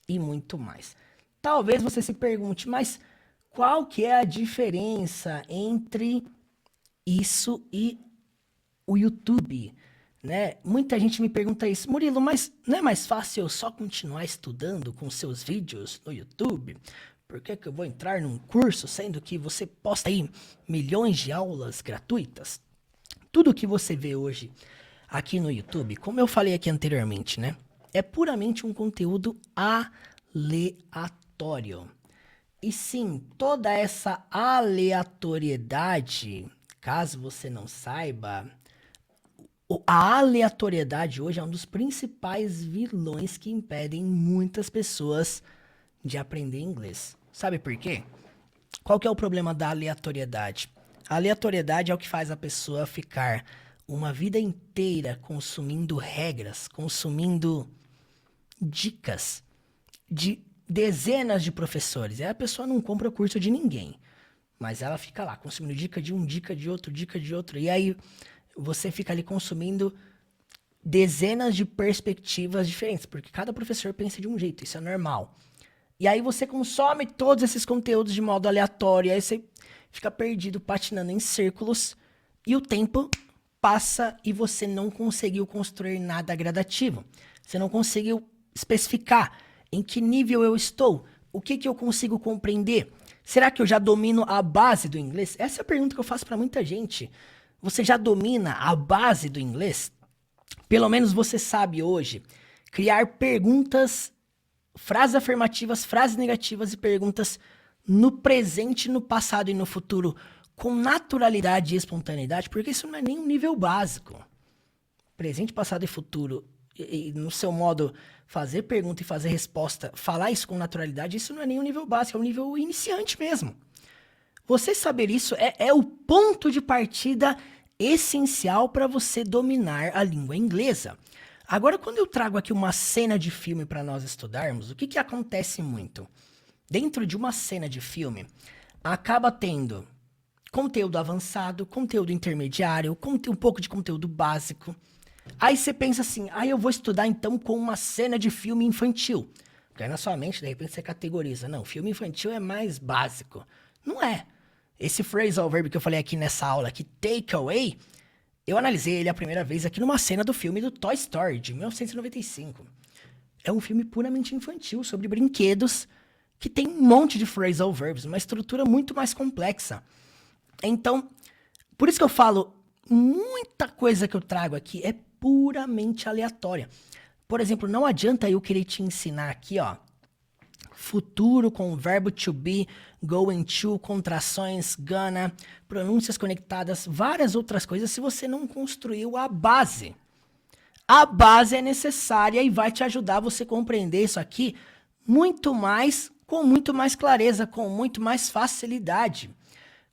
e muito mais. Talvez você se pergunte, mas qual que é a diferença entre isso e o YouTube, né? Muita gente me pergunta isso, Murilo, mas não é mais fácil eu só continuar estudando com seus vídeos no YouTube? Por que eu vou entrar num curso, sendo que você posta aí milhões de aulas gratuitas? Tudo que você vê hoje aqui no YouTube, como eu falei aqui anteriormente, né? É puramente um conteúdo aleatório. E sim, toda essa aleatoriedade, caso você não saiba, a aleatoriedade hoje é um dos principais vilões que impedem muitas pessoas de aprender inglês. Sabe por quê? Qual que é o problema da aleatoriedade? A aleatoriedade é o que faz a pessoa ficar uma vida inteira consumindo regras, consumindo dicas de dezenas de professores. Aí a pessoa não compra o curso de ninguém, mas ela fica lá consumindo dica de um, dica de outro, dica de outro. E aí você fica ali consumindo dezenas de perspectivas diferentes, porque cada professor pensa de um jeito, isso é normal. E aí você consome todos esses conteúdos de modo aleatório, aí você fica perdido, patinando em círculos, e o tempo passa e você não conseguiu construir nada gradativo. Você não conseguiu especificar em que nível eu estou, o que eu consigo compreender. Será que eu já domino a base do inglês? Essa é a pergunta que eu faço para muita gente. Você já domina a base do inglês? Pelo menos você sabe hoje criar perguntas, frases afirmativas, frases negativas e perguntas no presente, no passado e no futuro com naturalidade e espontaneidade, porque isso não é nem um nível básico. Presente, passado e futuro, e no seu modo fazer pergunta e fazer resposta, falar isso com naturalidade, isso não é nem um nível básico, é um nível iniciante mesmo. Você saber isso é o ponto de partida essencial para você dominar a língua inglesa. Agora, quando eu trago aqui uma cena de filme para nós estudarmos, o que acontece muito? Dentro de uma cena de filme, acaba tendo conteúdo avançado, conteúdo intermediário, um pouco de conteúdo básico. Aí você pensa assim, eu vou estudar então com uma cena de filme infantil. Porque aí na sua mente, de repente, você categoriza. Não, filme infantil é mais básico. Não é. Esse phrasal verb que eu falei aqui nessa aula, aqui, take away, eu analisei ele a primeira vez aqui numa cena do filme do Toy Story, de 1995. É um filme puramente infantil, sobre brinquedos, que tem um monte de phrasal verbs, uma estrutura muito mais complexa. Então, por isso que eu falo, muita coisa que eu trago aqui é puramente aleatória. Por exemplo, não adianta eu querer te ensinar aqui, ó, futuro com o verbo to be, going to, contrações, gonna, pronúncias conectadas, várias outras coisas se você não construiu a base. A base é necessária e vai te ajudar a você compreender isso aqui muito mais, com muito mais clareza, com muito mais facilidade.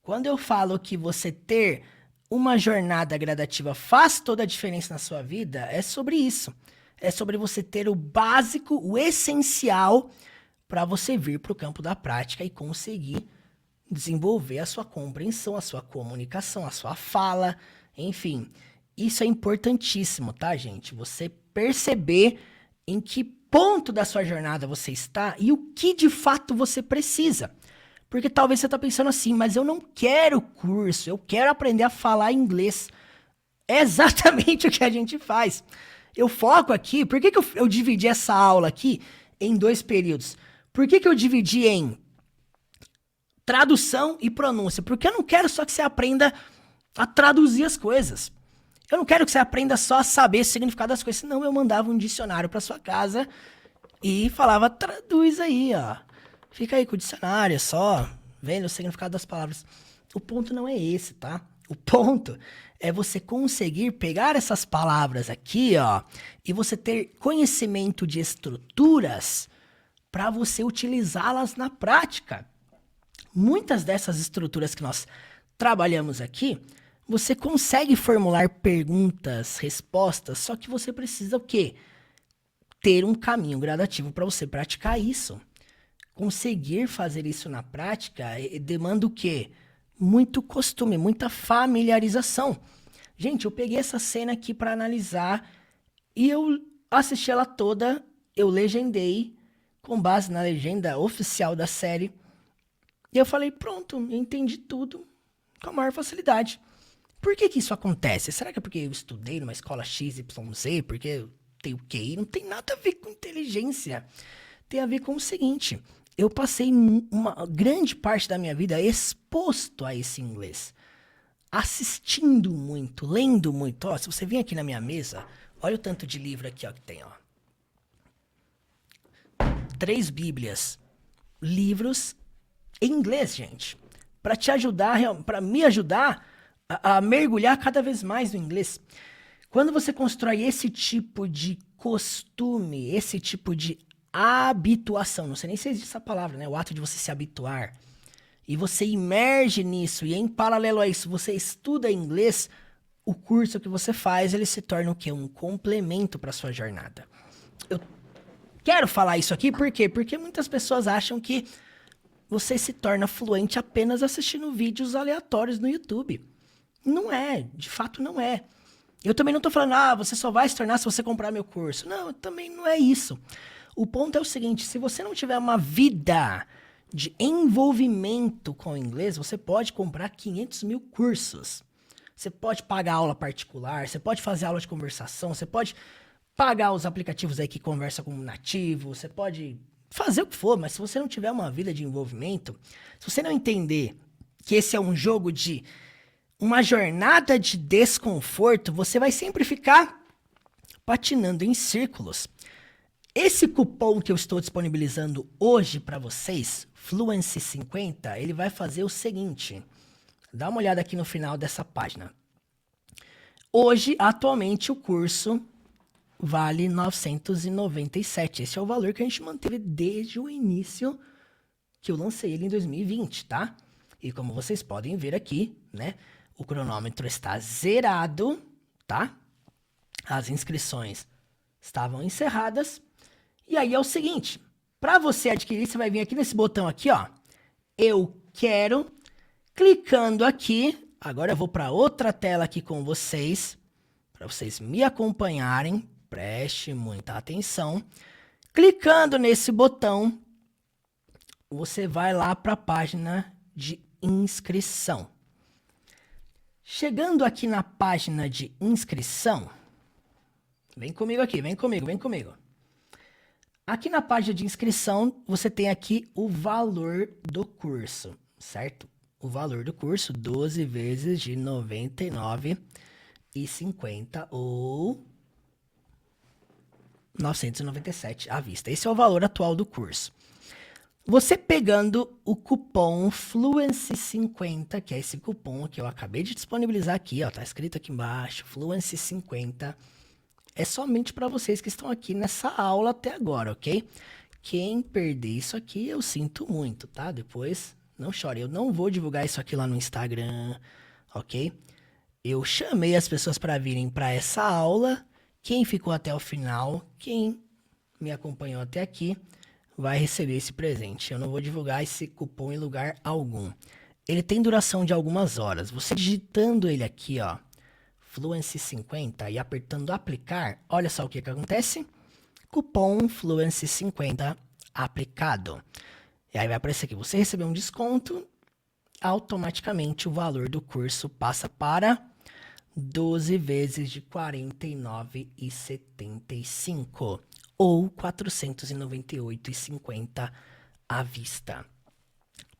Quando eu falo que você ter uma jornada gradativa faz toda a diferença na sua vida, é sobre isso. É sobre você ter o básico, o essencial, para você vir para o campo da prática e conseguir desenvolver a sua compreensão, a sua comunicação, a sua fala, enfim. Isso é importantíssimo, tá, gente? Você perceber em que ponto da sua jornada você está e o que de fato você precisa. Porque talvez você está pensando assim, mas eu não quero curso, eu quero aprender a falar inglês. É exatamente o que a gente faz. Eu foco aqui, por que eu dividi essa aula aqui em 2 períodos? Por que eu dividi em tradução e pronúncia? Porque eu não quero só que você aprenda a traduzir as coisas. Eu não quero que você aprenda só a saber o significado das coisas, senão eu mandava um dicionário para sua casa e falava, traduz aí, ó. Fica aí com o dicionário só, vendo o significado das palavras. O ponto não é esse, tá? O ponto é você conseguir pegar essas palavras aqui, ó, e você ter conhecimento de estruturas para você utilizá-las na prática. Muitas dessas estruturas que nós trabalhamos aqui, você consegue formular perguntas, respostas, só que você precisa o quê? Ter um caminho gradativo para você praticar isso. Conseguir fazer isso na prática demanda o quê? Muito costume, muita familiarização. Gente, eu peguei essa cena aqui para analisar e eu assisti ela toda, eu legendei com base na legenda oficial da série. E eu falei, pronto, eu entendi tudo com a maior facilidade. Por que que isso acontece? Será que é porque eu estudei numa escola XYZ, porque eu tenho QI? Não tem nada a ver com inteligência. Tem a ver com o seguinte, eu passei uma grande parte da minha vida exposto a esse inglês. Assistindo muito, lendo muito. Ó, se você vir aqui na minha mesa, olha o tanto de livro aqui ó, que tem. Ó. 3 bíblias. Livros em inglês, gente. Para te ajudar, para me ajudar a mergulhar cada vez mais no inglês. Quando você constrói esse tipo de costume, esse tipo de habituação, não sei nem se existe essa palavra, né? O ato de você se habituar. E você imerge nisso, e em paralelo a isso, você estuda inglês, o curso que você faz, ele se torna o quê? Um complemento para sua jornada. Eu quero falar isso aqui, por quê? Porque muitas pessoas acham que você se torna fluente apenas assistindo vídeos aleatórios no YouTube. Não é, de fato não é. Eu também não tô falando, você só vai se tornar se você comprar meu curso. Não, também não é isso. O ponto é o seguinte, se você não tiver uma vida de envolvimento com o inglês, você pode comprar 500 mil cursos. Você pode pagar aula particular, você pode fazer aula de conversação, você pode pagar os aplicativos aí que conversam com um nativo, você pode fazer o que for, mas se você não tiver uma vida de envolvimento, se você não entender que esse é um jogo de uma jornada de desconforto, você vai sempre ficar patinando em círculos. Esse cupom que eu estou disponibilizando hoje para vocês, Fluency 50, ele vai fazer o seguinte. Dá uma olhada aqui no final dessa página. Hoje, atualmente, o curso vale R$ 997. Esse é o valor que a gente manteve desde o início que eu lancei ele em 2020, tá? E como vocês podem ver aqui, né? O cronômetro está zerado, tá? As inscrições estavam encerradas. E aí é o seguinte, para você adquirir, você vai vir aqui nesse botão aqui, ó. Eu quero, clicando aqui. Agora eu vou para outra tela aqui com vocês, para vocês me acompanharem. Preste muita atenção. Clicando nesse botão, você vai lá para a página de inscrição. Chegando aqui na página de inscrição, vem comigo aqui, vem comigo, vem comigo. Aqui na página de inscrição, você tem aqui o valor do curso, certo? O valor do curso, 12 vezes de R$ 99,50 ou 997 à vista. Esse é o valor atual do curso. Você pegando o cupom Fluency50, que é esse cupom que eu acabei de disponibilizar aqui, ó, tá escrito aqui embaixo, Fluency50, é somente para vocês que estão aqui nessa aula até agora, ok? Quem perder isso aqui, eu sinto muito, tá? Depois, não chore, eu não vou divulgar isso aqui lá no Instagram, ok? Eu chamei as pessoas para virem para essa aula, quem ficou até o final, quem me acompanhou até aqui, vai receber esse presente. Eu não vou divulgar esse cupom em lugar algum. Ele tem duração de algumas horas. Você digitando ele aqui, ó, Fluency 50 e apertando aplicar, olha só o que acontece. Cupom Fluency 50 aplicado. E aí vai aparecer aqui, você recebeu um desconto, automaticamente o valor do curso passa para 12 vezes de R$ 49,75. Ou R$ 498,50 à vista.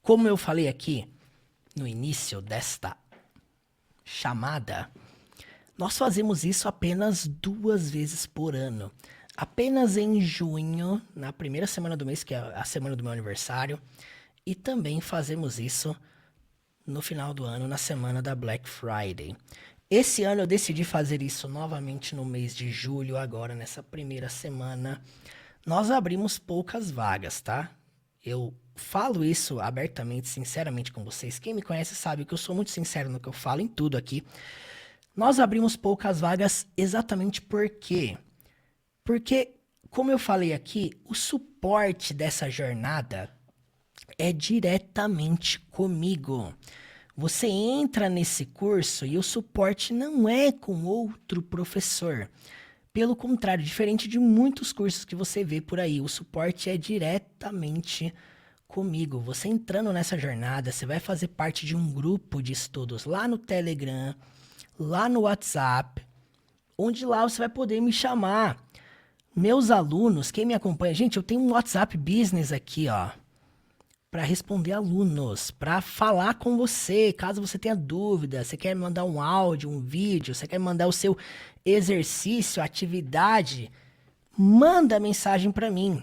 Como eu falei aqui no início desta chamada, nós fazemos isso apenas 2 vezes por ano. Apenas em junho, na primeira semana do mês, que é a semana do meu aniversário, e também fazemos isso no final do ano, na semana da Black Friday. Esse ano eu decidi fazer isso novamente no mês de julho, agora nessa primeira semana. Nós abrimos poucas vagas, tá? Eu falo isso abertamente, sinceramente com vocês. Quem me conhece sabe que eu sou muito sincero no que eu falo, em tudo aqui. Nós abrimos poucas vagas exatamente por quê? Porque, como eu falei aqui, o suporte dessa jornada é diretamente comigo. Você entra nesse curso e o suporte não é com outro professor. Pelo contrário, diferente de muitos cursos que você vê por aí, o suporte é diretamente comigo. Você entrando nessa jornada, você vai fazer parte de um grupo de estudos lá no Telegram, lá no WhatsApp, onde lá você vai poder me chamar. Meus alunos, quem me acompanha, gente, eu tenho um WhatsApp Business aqui, ó, para responder alunos, para falar com você, caso você tenha dúvida, você quer mandar um áudio, um vídeo, você quer mandar o seu exercício, atividade, manda mensagem para mim.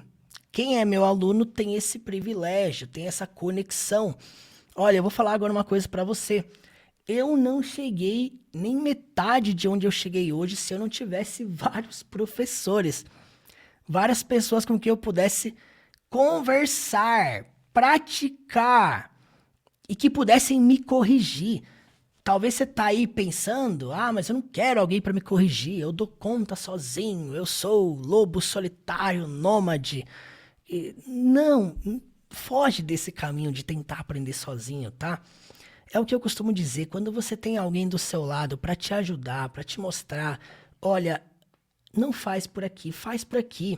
Quem é meu aluno tem esse privilégio, tem essa conexão. Olha, eu vou falar agora uma coisa para você. Eu não cheguei nem metade de onde eu cheguei hoje se eu não tivesse vários professores, várias pessoas com quem eu pudesse conversar, praticar e que pudessem me corrigir. Talvez você tá aí pensando, mas eu não quero alguém para me corrigir, eu dou conta sozinho, eu sou lobo solitário, nômade. Não, foge desse caminho de tentar aprender sozinho, tá? É o que eu costumo dizer, quando você tem alguém do seu lado para te ajudar, para te mostrar, olha, não faz por aqui, faz por aqui.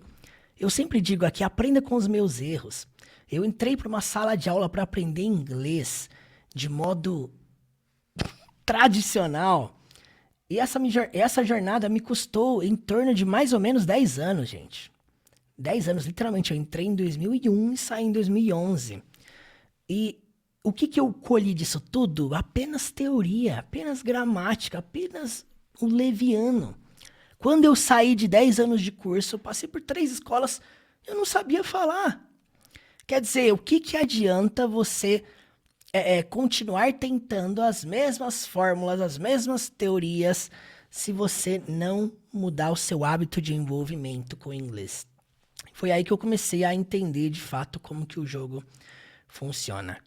Eu sempre digo aqui, aprenda com os meus erros. Eu entrei para uma sala de aula para aprender inglês de modo tradicional. E essa jornada me custou em torno de mais ou menos 10 anos, gente. 10 anos, literalmente. Eu entrei em 2001 e saí em 2011. E o que eu colhi disso tudo? Apenas teoria, apenas gramática, apenas o leviano. Quando eu saí de 10 anos de curso, eu passei por 3 escolas, eu não sabia falar. Quer dizer, o que adianta você continuar tentando as mesmas fórmulas, as mesmas teorias, se você não mudar o seu hábito de envolvimento com o inglês? Foi aí que eu comecei a entender de fato como que o jogo funciona.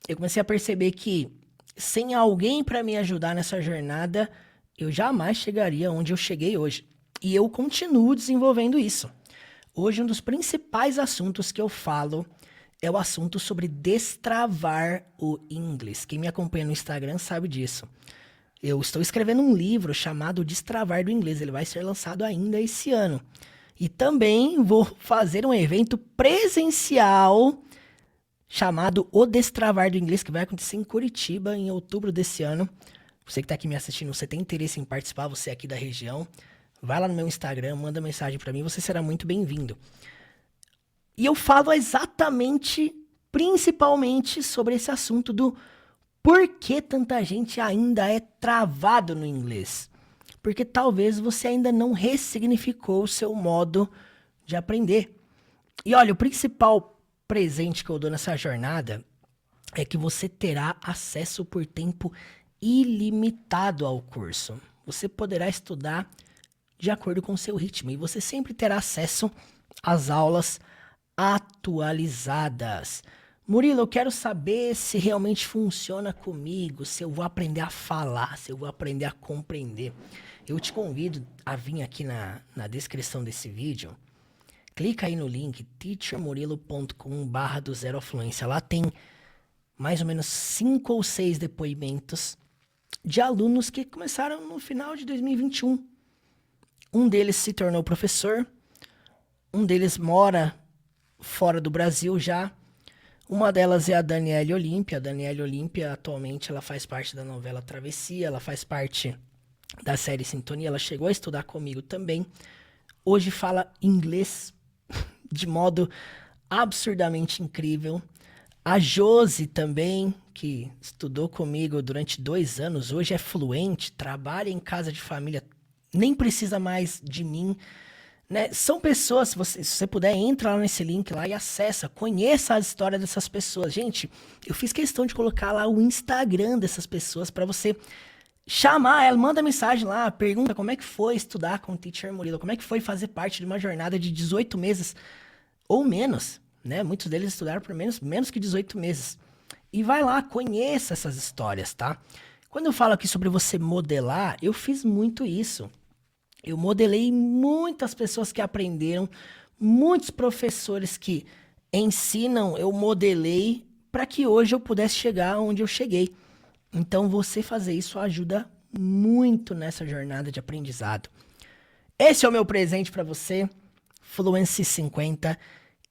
Eu comecei a perceber que sem alguém para me ajudar nessa jornada, eu jamais chegaria onde eu cheguei hoje. E eu continuo desenvolvendo isso. Hoje, um dos principais assuntos que eu falo é o assunto sobre destravar o inglês. Quem me acompanha no Instagram sabe disso. Eu estou escrevendo um livro chamado Destravar do Inglês. Ele vai ser lançado ainda esse ano. E também vou fazer um evento presencial chamado O Destravar do Inglês, que vai acontecer em Curitiba em outubro desse ano. Você que está aqui me assistindo, você tem interesse em participar, você é aqui da região, vai lá no meu Instagram, manda mensagem para mim, você será muito bem-vindo. E eu falo exatamente, principalmente, sobre esse assunto do por que tanta gente ainda é travado no inglês. Porque talvez você ainda não ressignificou o seu modo de aprender. E olha, o principal presente que eu dou nessa jornada é que você terá acesso por tempo ilimitado ao curso. Você poderá estudar de acordo com o seu ritmo e você sempre terá acesso às aulas atualizadas. Murilo, eu quero saber se realmente funciona comigo, se eu vou aprender a falar, se eu vou aprender a compreender. Eu te convido a vir aqui na descrição desse vídeo. Clica aí no link teachermurilo.com/do0fluência. Lá tem mais ou menos 5 ou 6 depoimentos de alunos que começaram no final de 2021. Um deles se tornou professor, um deles mora fora do Brasil já. Uma delas é a Daniele Olímpia. A Daniele Olímpia, atualmente, ela faz parte da novela Travessia, ela faz parte da série Sintonia, ela chegou a estudar comigo também. Hoje fala inglês de modo absurdamente incrível. A Josi também, que estudou comigo durante 2 anos, hoje é fluente, trabalha em casa de família, nem precisa mais de mim, né? São pessoas, se você puder, entra lá nesse link lá e acessa, conheça a história dessas pessoas. Gente, eu fiz questão de colocar lá o Instagram dessas pessoas para você chamar ela, manda mensagem lá, pergunta como é que foi estudar com o Teacher Murilo, como é que foi fazer parte de uma jornada de 18 meses ou menos, né? Muitos deles estudaram por menos que 18 meses. E vai lá, conheça essas histórias, tá? Quando eu falo aqui sobre você modelar, eu fiz muito isso. Eu modelei muitas pessoas que aprenderam, muitos professores que ensinam, eu modelei para que hoje eu pudesse chegar onde eu cheguei. Então, você fazer isso ajuda muito nessa jornada de aprendizado. Esse é o meu presente para você, Fluency 50.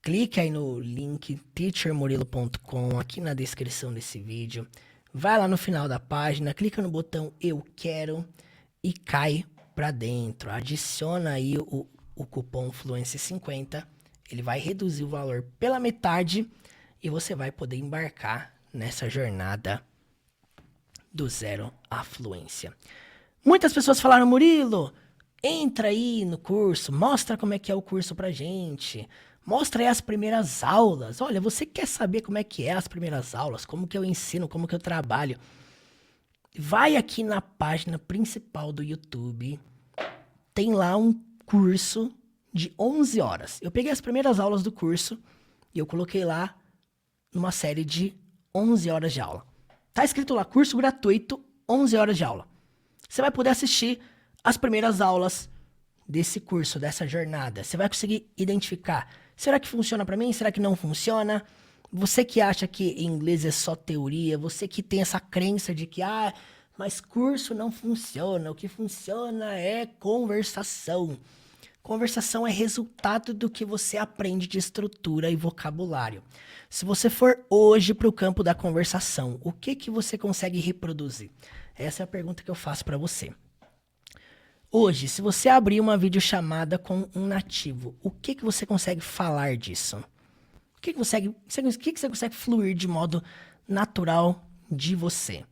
Clique aí no link teachermurilo.com aqui na descrição desse vídeo. Vai lá no final da página, clica no botão Eu Quero e cai para dentro. Adiciona aí o cupom Fluency 50. Ele vai reduzir o valor pela metade e você vai poder embarcar nessa jornada do zero à fluência. Muitas pessoas falaram, Murilo, entra aí no curso, mostra como é que é o curso pra gente, mostra aí as primeiras aulas. Olha, você quer saber como é que é as primeiras aulas, como que eu ensino, como que eu trabalho? Vai aqui na página principal do YouTube, tem lá um curso de 11 horas. Eu peguei as primeiras aulas do curso e eu coloquei lá numa série de 11 horas de aula. Tá escrito lá, curso gratuito, 11 horas de aula. Você vai poder assistir as primeiras aulas desse curso, dessa jornada. Você vai conseguir identificar, será que funciona para mim? Será que não funciona? Você que acha que inglês é só teoria, você que tem essa crença de que, mas curso não funciona, o que funciona é conversação. Conversação é resultado do que você aprende de estrutura e vocabulário. Se você for hoje para o campo da conversação, o que você consegue reproduzir? Essa é a pergunta que eu faço para você. Hoje, se você abrir uma videochamada com um nativo, o que você consegue falar disso? O que você consegue fluir de modo natural de você?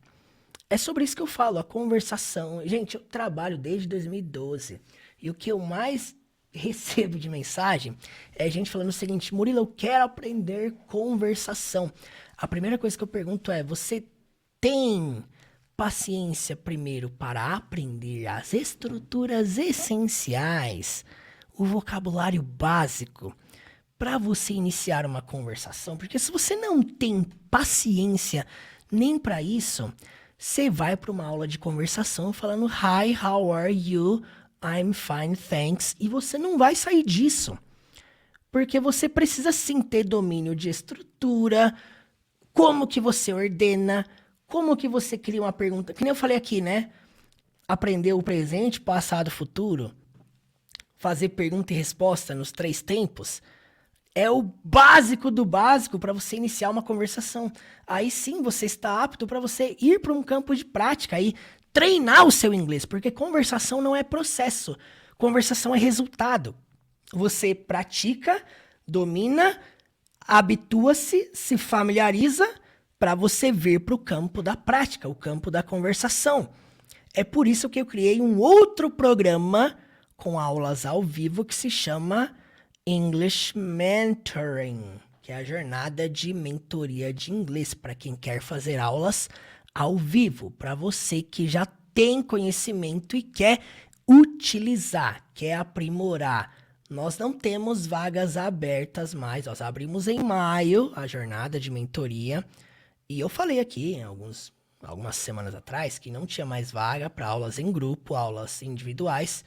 É sobre isso que eu falo, a conversação. Gente, eu trabalho desde 2012 e o que eu mais recebo de mensagem é gente falando o seguinte, Murilo, eu quero aprender conversação. A primeira coisa que eu pergunto é, você tem paciência primeiro para aprender as estruturas essenciais, o vocabulário básico, para você iniciar uma conversação? Porque se você não tem paciência nem para isso, você vai para uma aula de conversação falando Hi, how are you? I'm fine, thanks. E você não vai sair disso. Porque você precisa sim ter domínio de estrutura, como que você ordena, como que você cria uma pergunta. Que nem eu falei aqui, né? Aprender o presente, passado, futuro. Fazer pergunta e resposta nos 3 tempos. É o básico do básico para você iniciar uma conversação. Aí sim você está apto para você ir para um campo de prática e treinar o seu inglês, porque conversação não é processo, conversação é resultado. Você pratica, domina, habitua-se, se familiariza para você vir para o campo da prática, o campo da conversação. É por isso que eu criei um outro programa com aulas ao vivo que se chama English Mentoring, que é a jornada de mentoria de inglês para quem quer fazer aulas ao vivo, para você que já tem conhecimento e quer utilizar, quer aprimorar. Nós não temos vagas abertas mais, nós abrimos em maio a jornada de mentoria e eu falei aqui algumas semanas atrás que não tinha mais vaga para aulas em grupo, aulas individuais.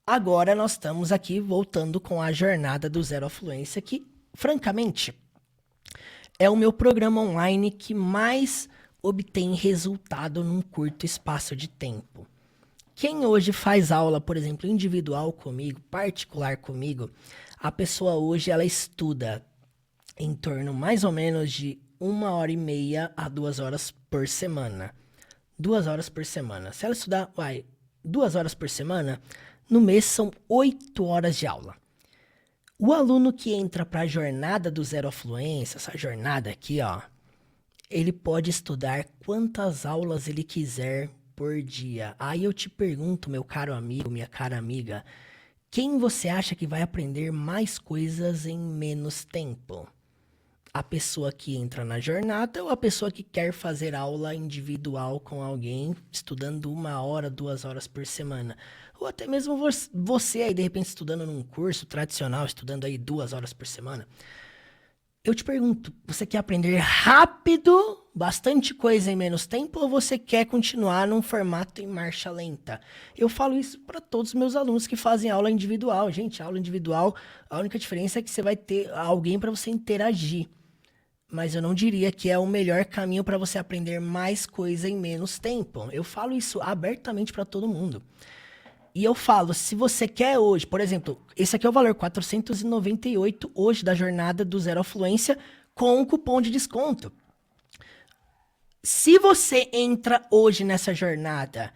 Agora nós estamos aqui voltando com a jornada do Zero à Fluência, que, francamente, é o meu programa online que mais obtém resultado num curto espaço de tempo. Quem hoje faz aula, por exemplo, individual comigo, particular comigo, a pessoa hoje ela estuda em torno mais ou menos de 1h30 a 2 horas por semana. 2 horas por semana. Se ela estudar 2 horas por semana, no mês são 8 horas de aula. O aluno que entra para a jornada do Zero à Fluência, essa jornada aqui, ó, ele pode estudar quantas aulas ele quiser por dia. Aí eu te pergunto, meu caro amigo, minha cara amiga, Quem você acha que vai aprender mais coisas em menos tempo? A pessoa que entra na jornada ou a pessoa que quer fazer aula individual com alguém, estudando 1 hora, 2 horas por semana? Ou até mesmo você aí, de repente, estudando num curso tradicional, estudando aí 2 horas por semana. Eu te pergunto, você quer aprender rápido, bastante coisa em menos tempo, ou você quer continuar num formato em marcha lenta? Eu falo isso para todos os meus alunos que fazem aula individual. Gente, aula individual, a única diferença é que você vai ter alguém para você interagir. Mas eu não diria que é o melhor caminho para você aprender mais coisa em menos tempo. Eu falo isso abertamente para todo mundo. E eu falo, se você quer hoje, por exemplo, esse aqui é o valor 498 hoje da jornada do Zero à Fluência com o cupom de desconto. Se você entra hoje nessa jornada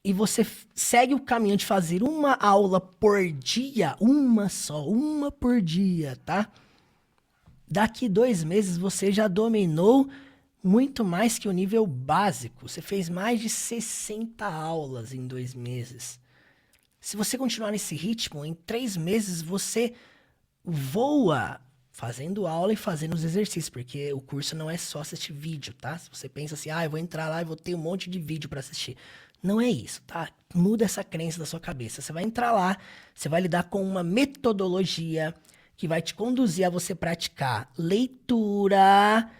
e você segue o caminho de fazer uma aula por dia, uma por dia, tá? Daqui 2 meses você já dominou muito mais que o nível básico. Você fez mais de 60 aulas em 2 meses. Se você continuar nesse ritmo, em 3 meses você voa fazendo aula e fazendo os exercícios, porque o curso não é só assistir vídeo, tá? Se você pensa assim, eu vou entrar lá e vou ter um monte de vídeo para assistir. Não é isso, tá? Muda essa crença da sua cabeça. Você vai entrar lá, você vai lidar com uma metodologia que vai te conduzir a você praticar leitura,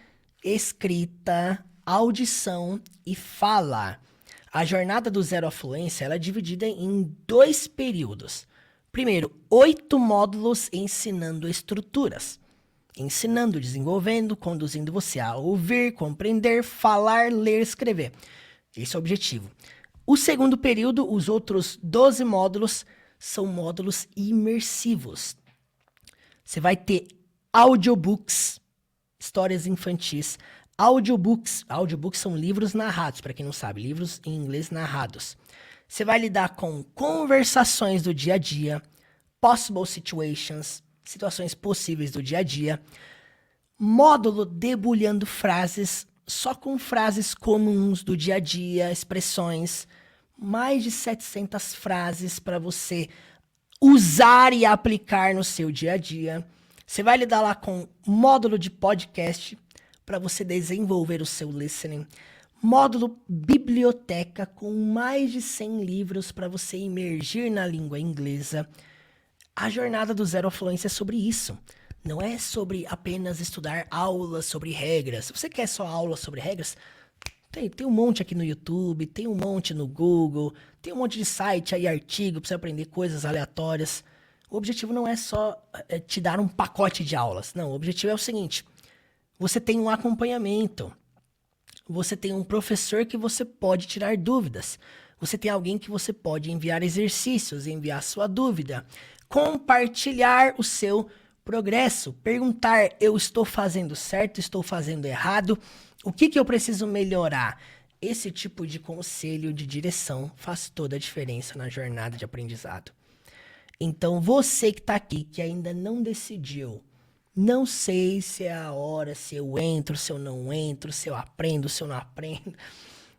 escrita, audição e fala. A jornada do Zero à Fluência ela é dividida em 2 períodos. Primeiro, 8 módulos ensinando estruturas. Ensinando, desenvolvendo, conduzindo você a ouvir, compreender, falar, ler, escrever. Esse é o objetivo. O segundo período, os outros 12 módulos, são módulos imersivos. Você vai ter audiobooks, histórias infantis. Audiobooks são livros narrados, para quem não sabe, livros em inglês narrados. Você vai lidar com conversações do dia a dia, possible situations, situações possíveis do dia a dia, módulo debulhando frases, só com frases comuns do dia a dia, expressões, mais de 700 frases para você usar e aplicar no seu dia a dia. Você vai lidar lá com módulo de podcast para você desenvolver o seu listening. Módulo biblioteca com mais de 100 livros para você imergir na língua inglesa. A jornada do Zero à Fluência é sobre isso. Não é sobre apenas estudar aulas sobre regras. Se você quer só aulas sobre regras, tem um monte aqui no YouTube, tem um monte no Google, tem um monte de site aí, artigo para você aprender coisas aleatórias. O objetivo não é só te dar um pacote de aulas. Não, o objetivo é o seguinte. Você tem um acompanhamento. Você tem um professor que você pode tirar dúvidas. Você tem alguém que você pode enviar exercícios, enviar sua dúvida. Compartilhar o seu progresso. Perguntar, eu estou fazendo certo, estou fazendo errado? O que eu preciso melhorar? Esse tipo de conselho, de direção, faz toda a diferença na jornada de aprendizado. Então, você que está aqui, que ainda não decidiu, não sei se é a hora, se eu entro, se eu não entro, se eu aprendo, se eu não aprendo.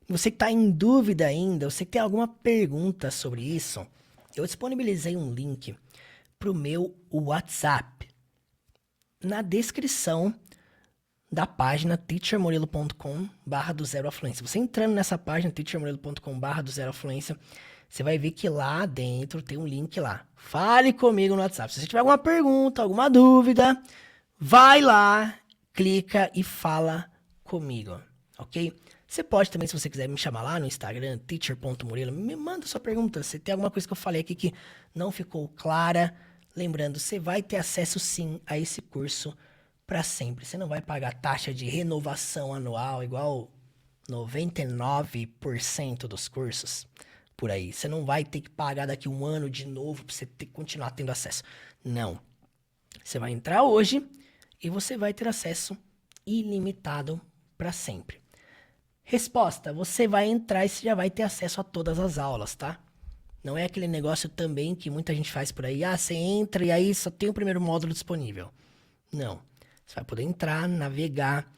Você que está em dúvida ainda, você que tem alguma pergunta sobre isso, eu disponibilizei um link para o meu WhatsApp na descrição da página teachermurilo.com/do Zero à Fluência. Você entrando nessa página, teachermurilo.com/do Zero à Fluência, você vai ver que lá dentro tem um link lá. Fale comigo no WhatsApp. Se você tiver alguma pergunta, alguma dúvida, vai lá, clica e fala comigo, ok? Você pode também, se você quiser me chamar lá no Instagram, teacher.murilo, me manda sua pergunta. Se tem alguma coisa que eu falei aqui que não ficou clara, lembrando, você vai ter acesso sim a esse curso para sempre. Você não vai pagar taxa de renovação anual igual 99% dos cursos por aí. Você não vai ter que pagar daqui 1 ano de novo para você continuar tendo acesso. Não. Você vai entrar hoje e você vai ter acesso ilimitado para sempre. Resposta, você vai entrar e você já vai ter acesso a todas as aulas, tá? Não é aquele negócio também que muita gente faz por aí. Você entra e aí só tem o primeiro módulo disponível. Não. Você vai poder entrar, navegar.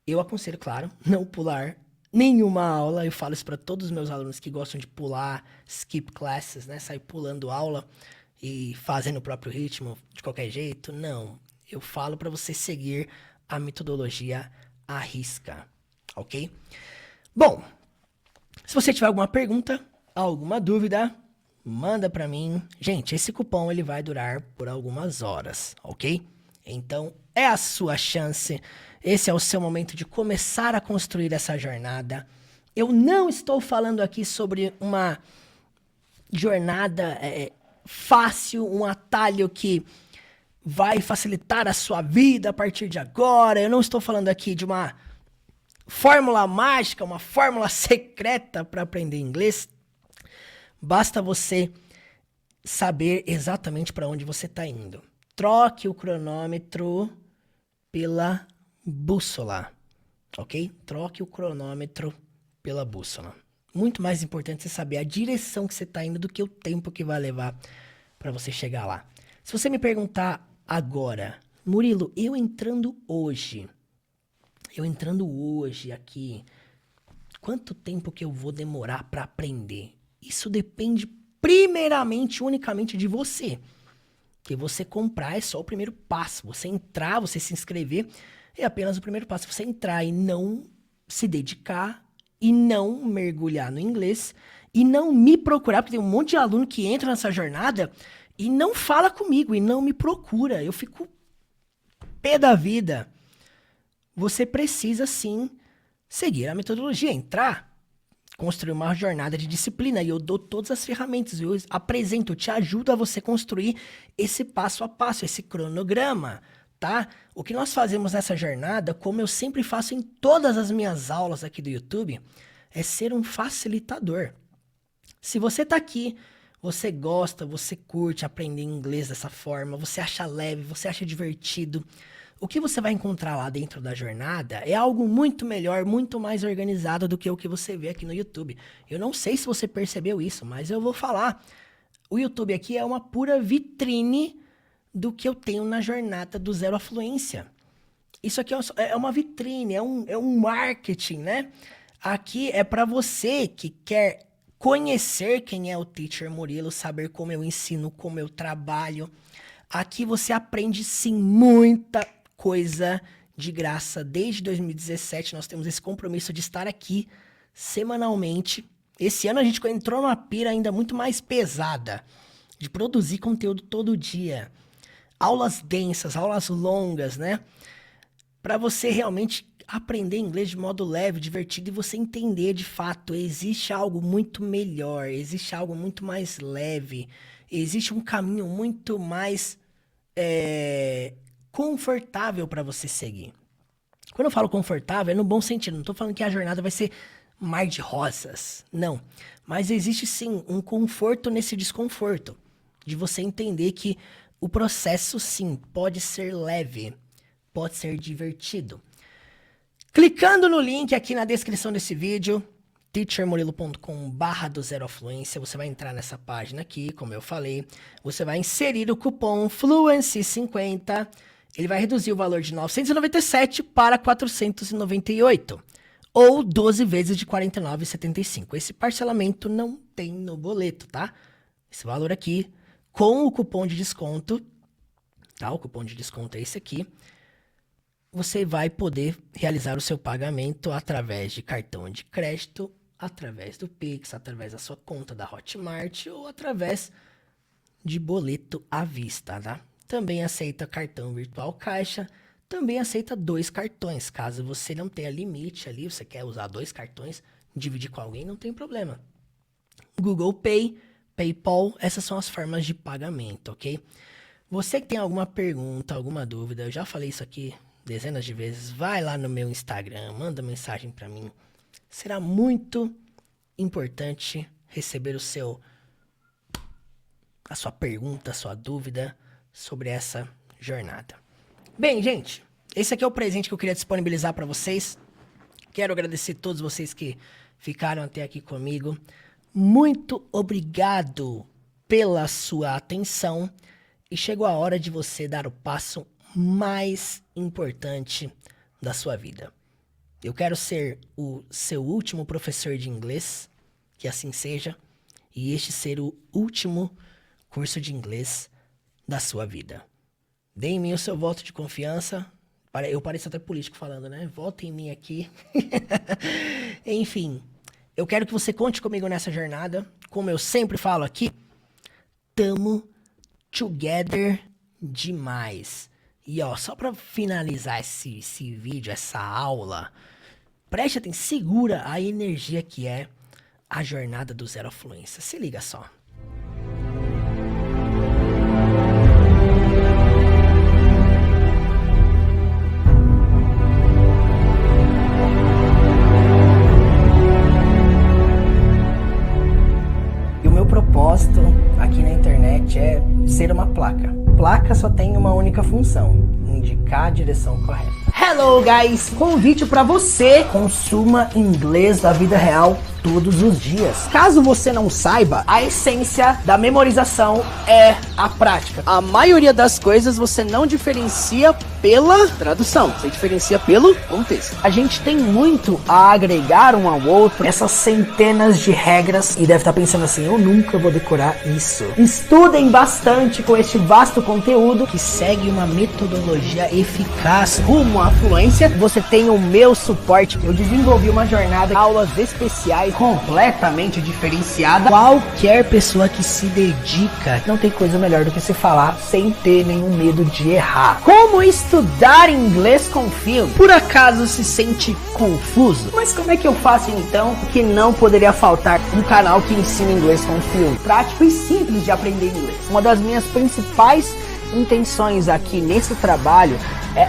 Eu aconselho, claro, não pular nenhuma aula. Eu falo isso para todos os meus alunos que gostam de pular, skip classes, né? Sair pulando aula. e fazer no próprio ritmo, de qualquer jeito. Não. Eu falo para você seguir a metodologia à risca, ok? Bom, se você tiver alguma pergunta, alguma dúvida, manda para mim. Gente, esse cupom ele vai durar por algumas horas, ok? Então, é a sua chance. Esse é o seu momento de começar a construir essa jornada. Eu não estou falando aqui sobre uma jornada fácil, um atalho que vai facilitar a sua vida a partir de agora. Eu não estou falando aqui de uma fórmula mágica, uma fórmula secreta para aprender inglês. Basta você saber exatamente para onde você está indo. Troque o cronômetro pela bússola, ok? Troque o cronômetro pela bússola. Muito mais importante você saber a direção que você está indo do que o tempo que vai levar para você chegar lá. Se você me perguntar agora, Murilo, eu entrando hoje aqui, quanto tempo que eu vou demorar para aprender? Isso depende primeiramente, unicamente de você. Porque você comprar é só o primeiro passo. Você entrar, você se inscrever é apenas o primeiro passo. Você entrar e não se dedicar e não mergulhar no inglês e não me procurar, porque tem um monte de aluno que entra nessa jornada e não fala comigo e não me procura. Eu fico pé da vida. Você precisa sim seguir a metodologia, entrar, construir uma jornada de disciplina e eu dou todas as ferramentas, eu apresento, eu te ajudo a você construir esse passo a passo, esse cronograma, tá? O que nós fazemos nessa jornada, como eu sempre faço em todas as minhas aulas aqui do YouTube, é ser um facilitador. Se você tá aqui, você gosta, você curte aprender inglês dessa forma, você acha leve, você acha divertido, o que você vai encontrar lá dentro da jornada é algo muito melhor, muito mais organizado do que o que você vê aqui no YouTube. Eu não sei se você percebeu isso, mas eu vou falar. O YouTube aqui é uma pura vitrine do que eu tenho na jornada do Zero à Fluência. Isso aqui é uma vitrine, é um marketing, né? Aqui é para você que quer conhecer quem é o Teacher Murilo, saber como eu ensino, como eu trabalho. Aqui você aprende sim muita coisa de graça. Desde 2017 nós temos esse compromisso de estar aqui semanalmente. Esse ano a gente entrou numa pira ainda muito mais pesada de produzir conteúdo todo dia. Aulas densas, aulas longas, né? Para você realmente aprender inglês de modo leve, divertido e você entender de fato, existe algo muito melhor, existe algo muito mais leve, existe um caminho muito mais confortável para você seguir. Quando eu falo confortável, é no bom sentido. Não estou falando que a jornada vai ser mar de rosas. Não. Mas existe sim um conforto nesse desconforto. De você entender que o processo sim pode ser leve. Pode ser divertido. Clicando no link aqui na descrição desse vídeo, teachermurilo.com/do Zero à Fluência, você vai entrar nessa página aqui, como eu falei. Você vai inserir o cupom FLUENCY50. Ele vai reduzir o valor de 997 para 498, ou 12 vezes de 49,75. Esse parcelamento não tem no boleto, tá? Esse valor aqui, com o cupom de desconto, tá? O cupom de desconto é esse aqui. Você vai poder realizar o seu pagamento através de cartão de crédito, através do Pix, através da sua conta da Hotmart ou através de boleto à vista, tá? Também aceita cartão virtual caixa, também aceita 2 cartões. Caso você não tenha limite ali, você quer usar 2 cartões, dividir com alguém, não tem problema. Google Pay, PayPal, essas são as formas de pagamento, ok? Você que tem alguma pergunta, alguma dúvida, eu já falei isso aqui dezenas de vezes, vai lá no meu Instagram, manda mensagem para mim. Será muito importante receber a sua pergunta, a sua dúvida sobre essa jornada. Bem, gente, esse aqui é o presente que eu queria disponibilizar para vocês. Quero agradecer a todos vocês que ficaram até aqui comigo. Muito obrigado pela sua atenção. E chegou a hora de você dar o passo mais importante da sua vida. Eu quero ser o seu último professor de inglês, que assim seja, e este ser o último curso de inglês da sua vida. Dê em mim o seu voto de confiança. Eu pareço até político falando, né? Vote em mim aqui. Enfim, eu quero que você conte comigo nessa jornada. Como eu sempre falo aqui, tamo together demais. E ó, só pra finalizar esse vídeo, essa aula, preste atenção, segura a energia que é a jornada do Zero Fluência. Se liga só. E o meu propósito aqui na internet é ser uma placa. Placa só tem uma única função: indicar a direção correta. Hello, guys! Convite para você consuma inglês da vida real todos os dias. Caso você não saiba, a essência da memorização é a prática. A maioria das coisas você não diferencia pela tradução, você diferencia pelo contexto. A gente tem muito a agregar um ao outro, essas centenas de regras, e deve estar pensando assim: eu nunca vou decorar isso. Estudem bastante com este vasto conteúdo que segue uma metodologia eficaz rumo à fluência. Você tem o meu suporte. Eu desenvolvi uma jornada, aulas especiais completamente diferenciada. Qualquer pessoa que se dedica, não tem coisa melhor do que se falar sem ter nenhum medo de errar. Como estudar inglês com filme? Por acaso se sente confuso? Mas como é que eu faço então? Que não poderia faltar um canal que ensina inglês com filme. Prático e simples de aprender inglês. Uma das minhas principais intenções aqui nesse trabalho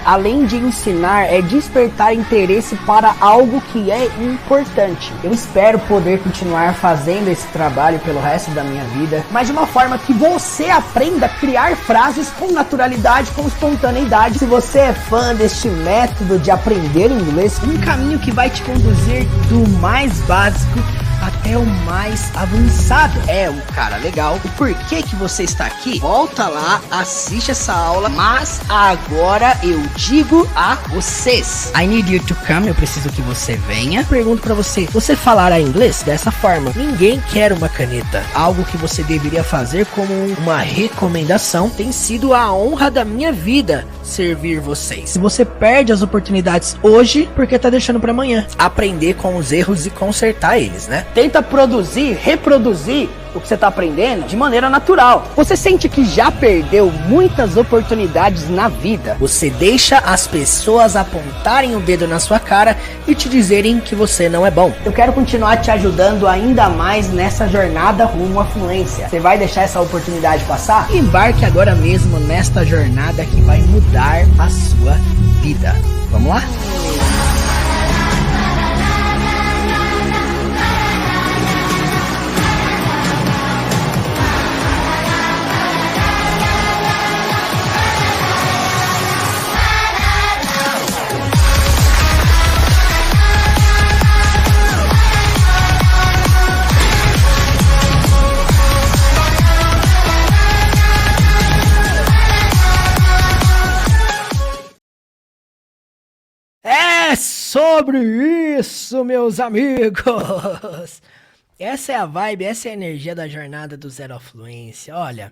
além de ensinar, é despertar interesse para algo que é importante. Eu espero poder continuar fazendo esse trabalho pelo resto da minha vida, mas de uma forma que você aprenda a criar frases com naturalidade, com espontaneidade. Se você é fã deste método de aprender inglês, um caminho que vai te conduzir do mais básico até o mais avançado. É um cara legal. O porquê que você está aqui? Volta lá, assiste essa aula, mas agora eu digo a vocês: I need you to come. Eu preciso que você venha. Pergunto pra você: você falará inglês dessa forma? Ninguém quer uma caneta. Algo que você deveria fazer como uma recomendação. Tem sido a honra da minha vida servir vocês. Se você perde as oportunidades hoje, porque tá deixando pra amanhã. Aprender com os erros e consertar eles, né? Tenta produzir, reproduzir o que você está aprendendo de maneira natural. Você sente que já perdeu muitas oportunidades na vida. Você deixa as pessoas apontarem o dedo na sua cara e te dizerem que você não é bom. Eu quero continuar te ajudando ainda mais nessa jornada rumo à fluência. Você vai deixar essa oportunidade passar? Embarque agora mesmo nesta jornada que vai mudar a sua vida. Vamos lá? É sobre isso, meus amigos. Essa é a vibe, essa é a energia da jornada do Zero Fluência. Olha,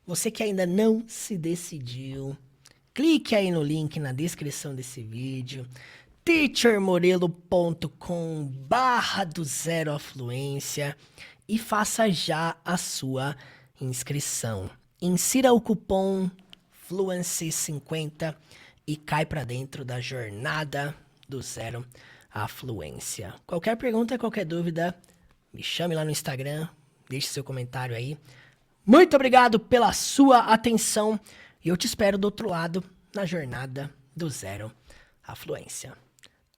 você que ainda não se decidiu, clique aí no link na descrição desse vídeo, teachermorelo.com/do Zero Fluência, e faça já a sua inscrição. Insira o cupom Fluency50 e cai pra dentro da jornada do Zero à Fluência. Qualquer pergunta, qualquer dúvida, me chame lá no Instagram, deixe seu comentário aí. Muito obrigado pela sua atenção e eu te espero do outro lado na jornada do Zero à Fluência.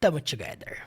Tamo together.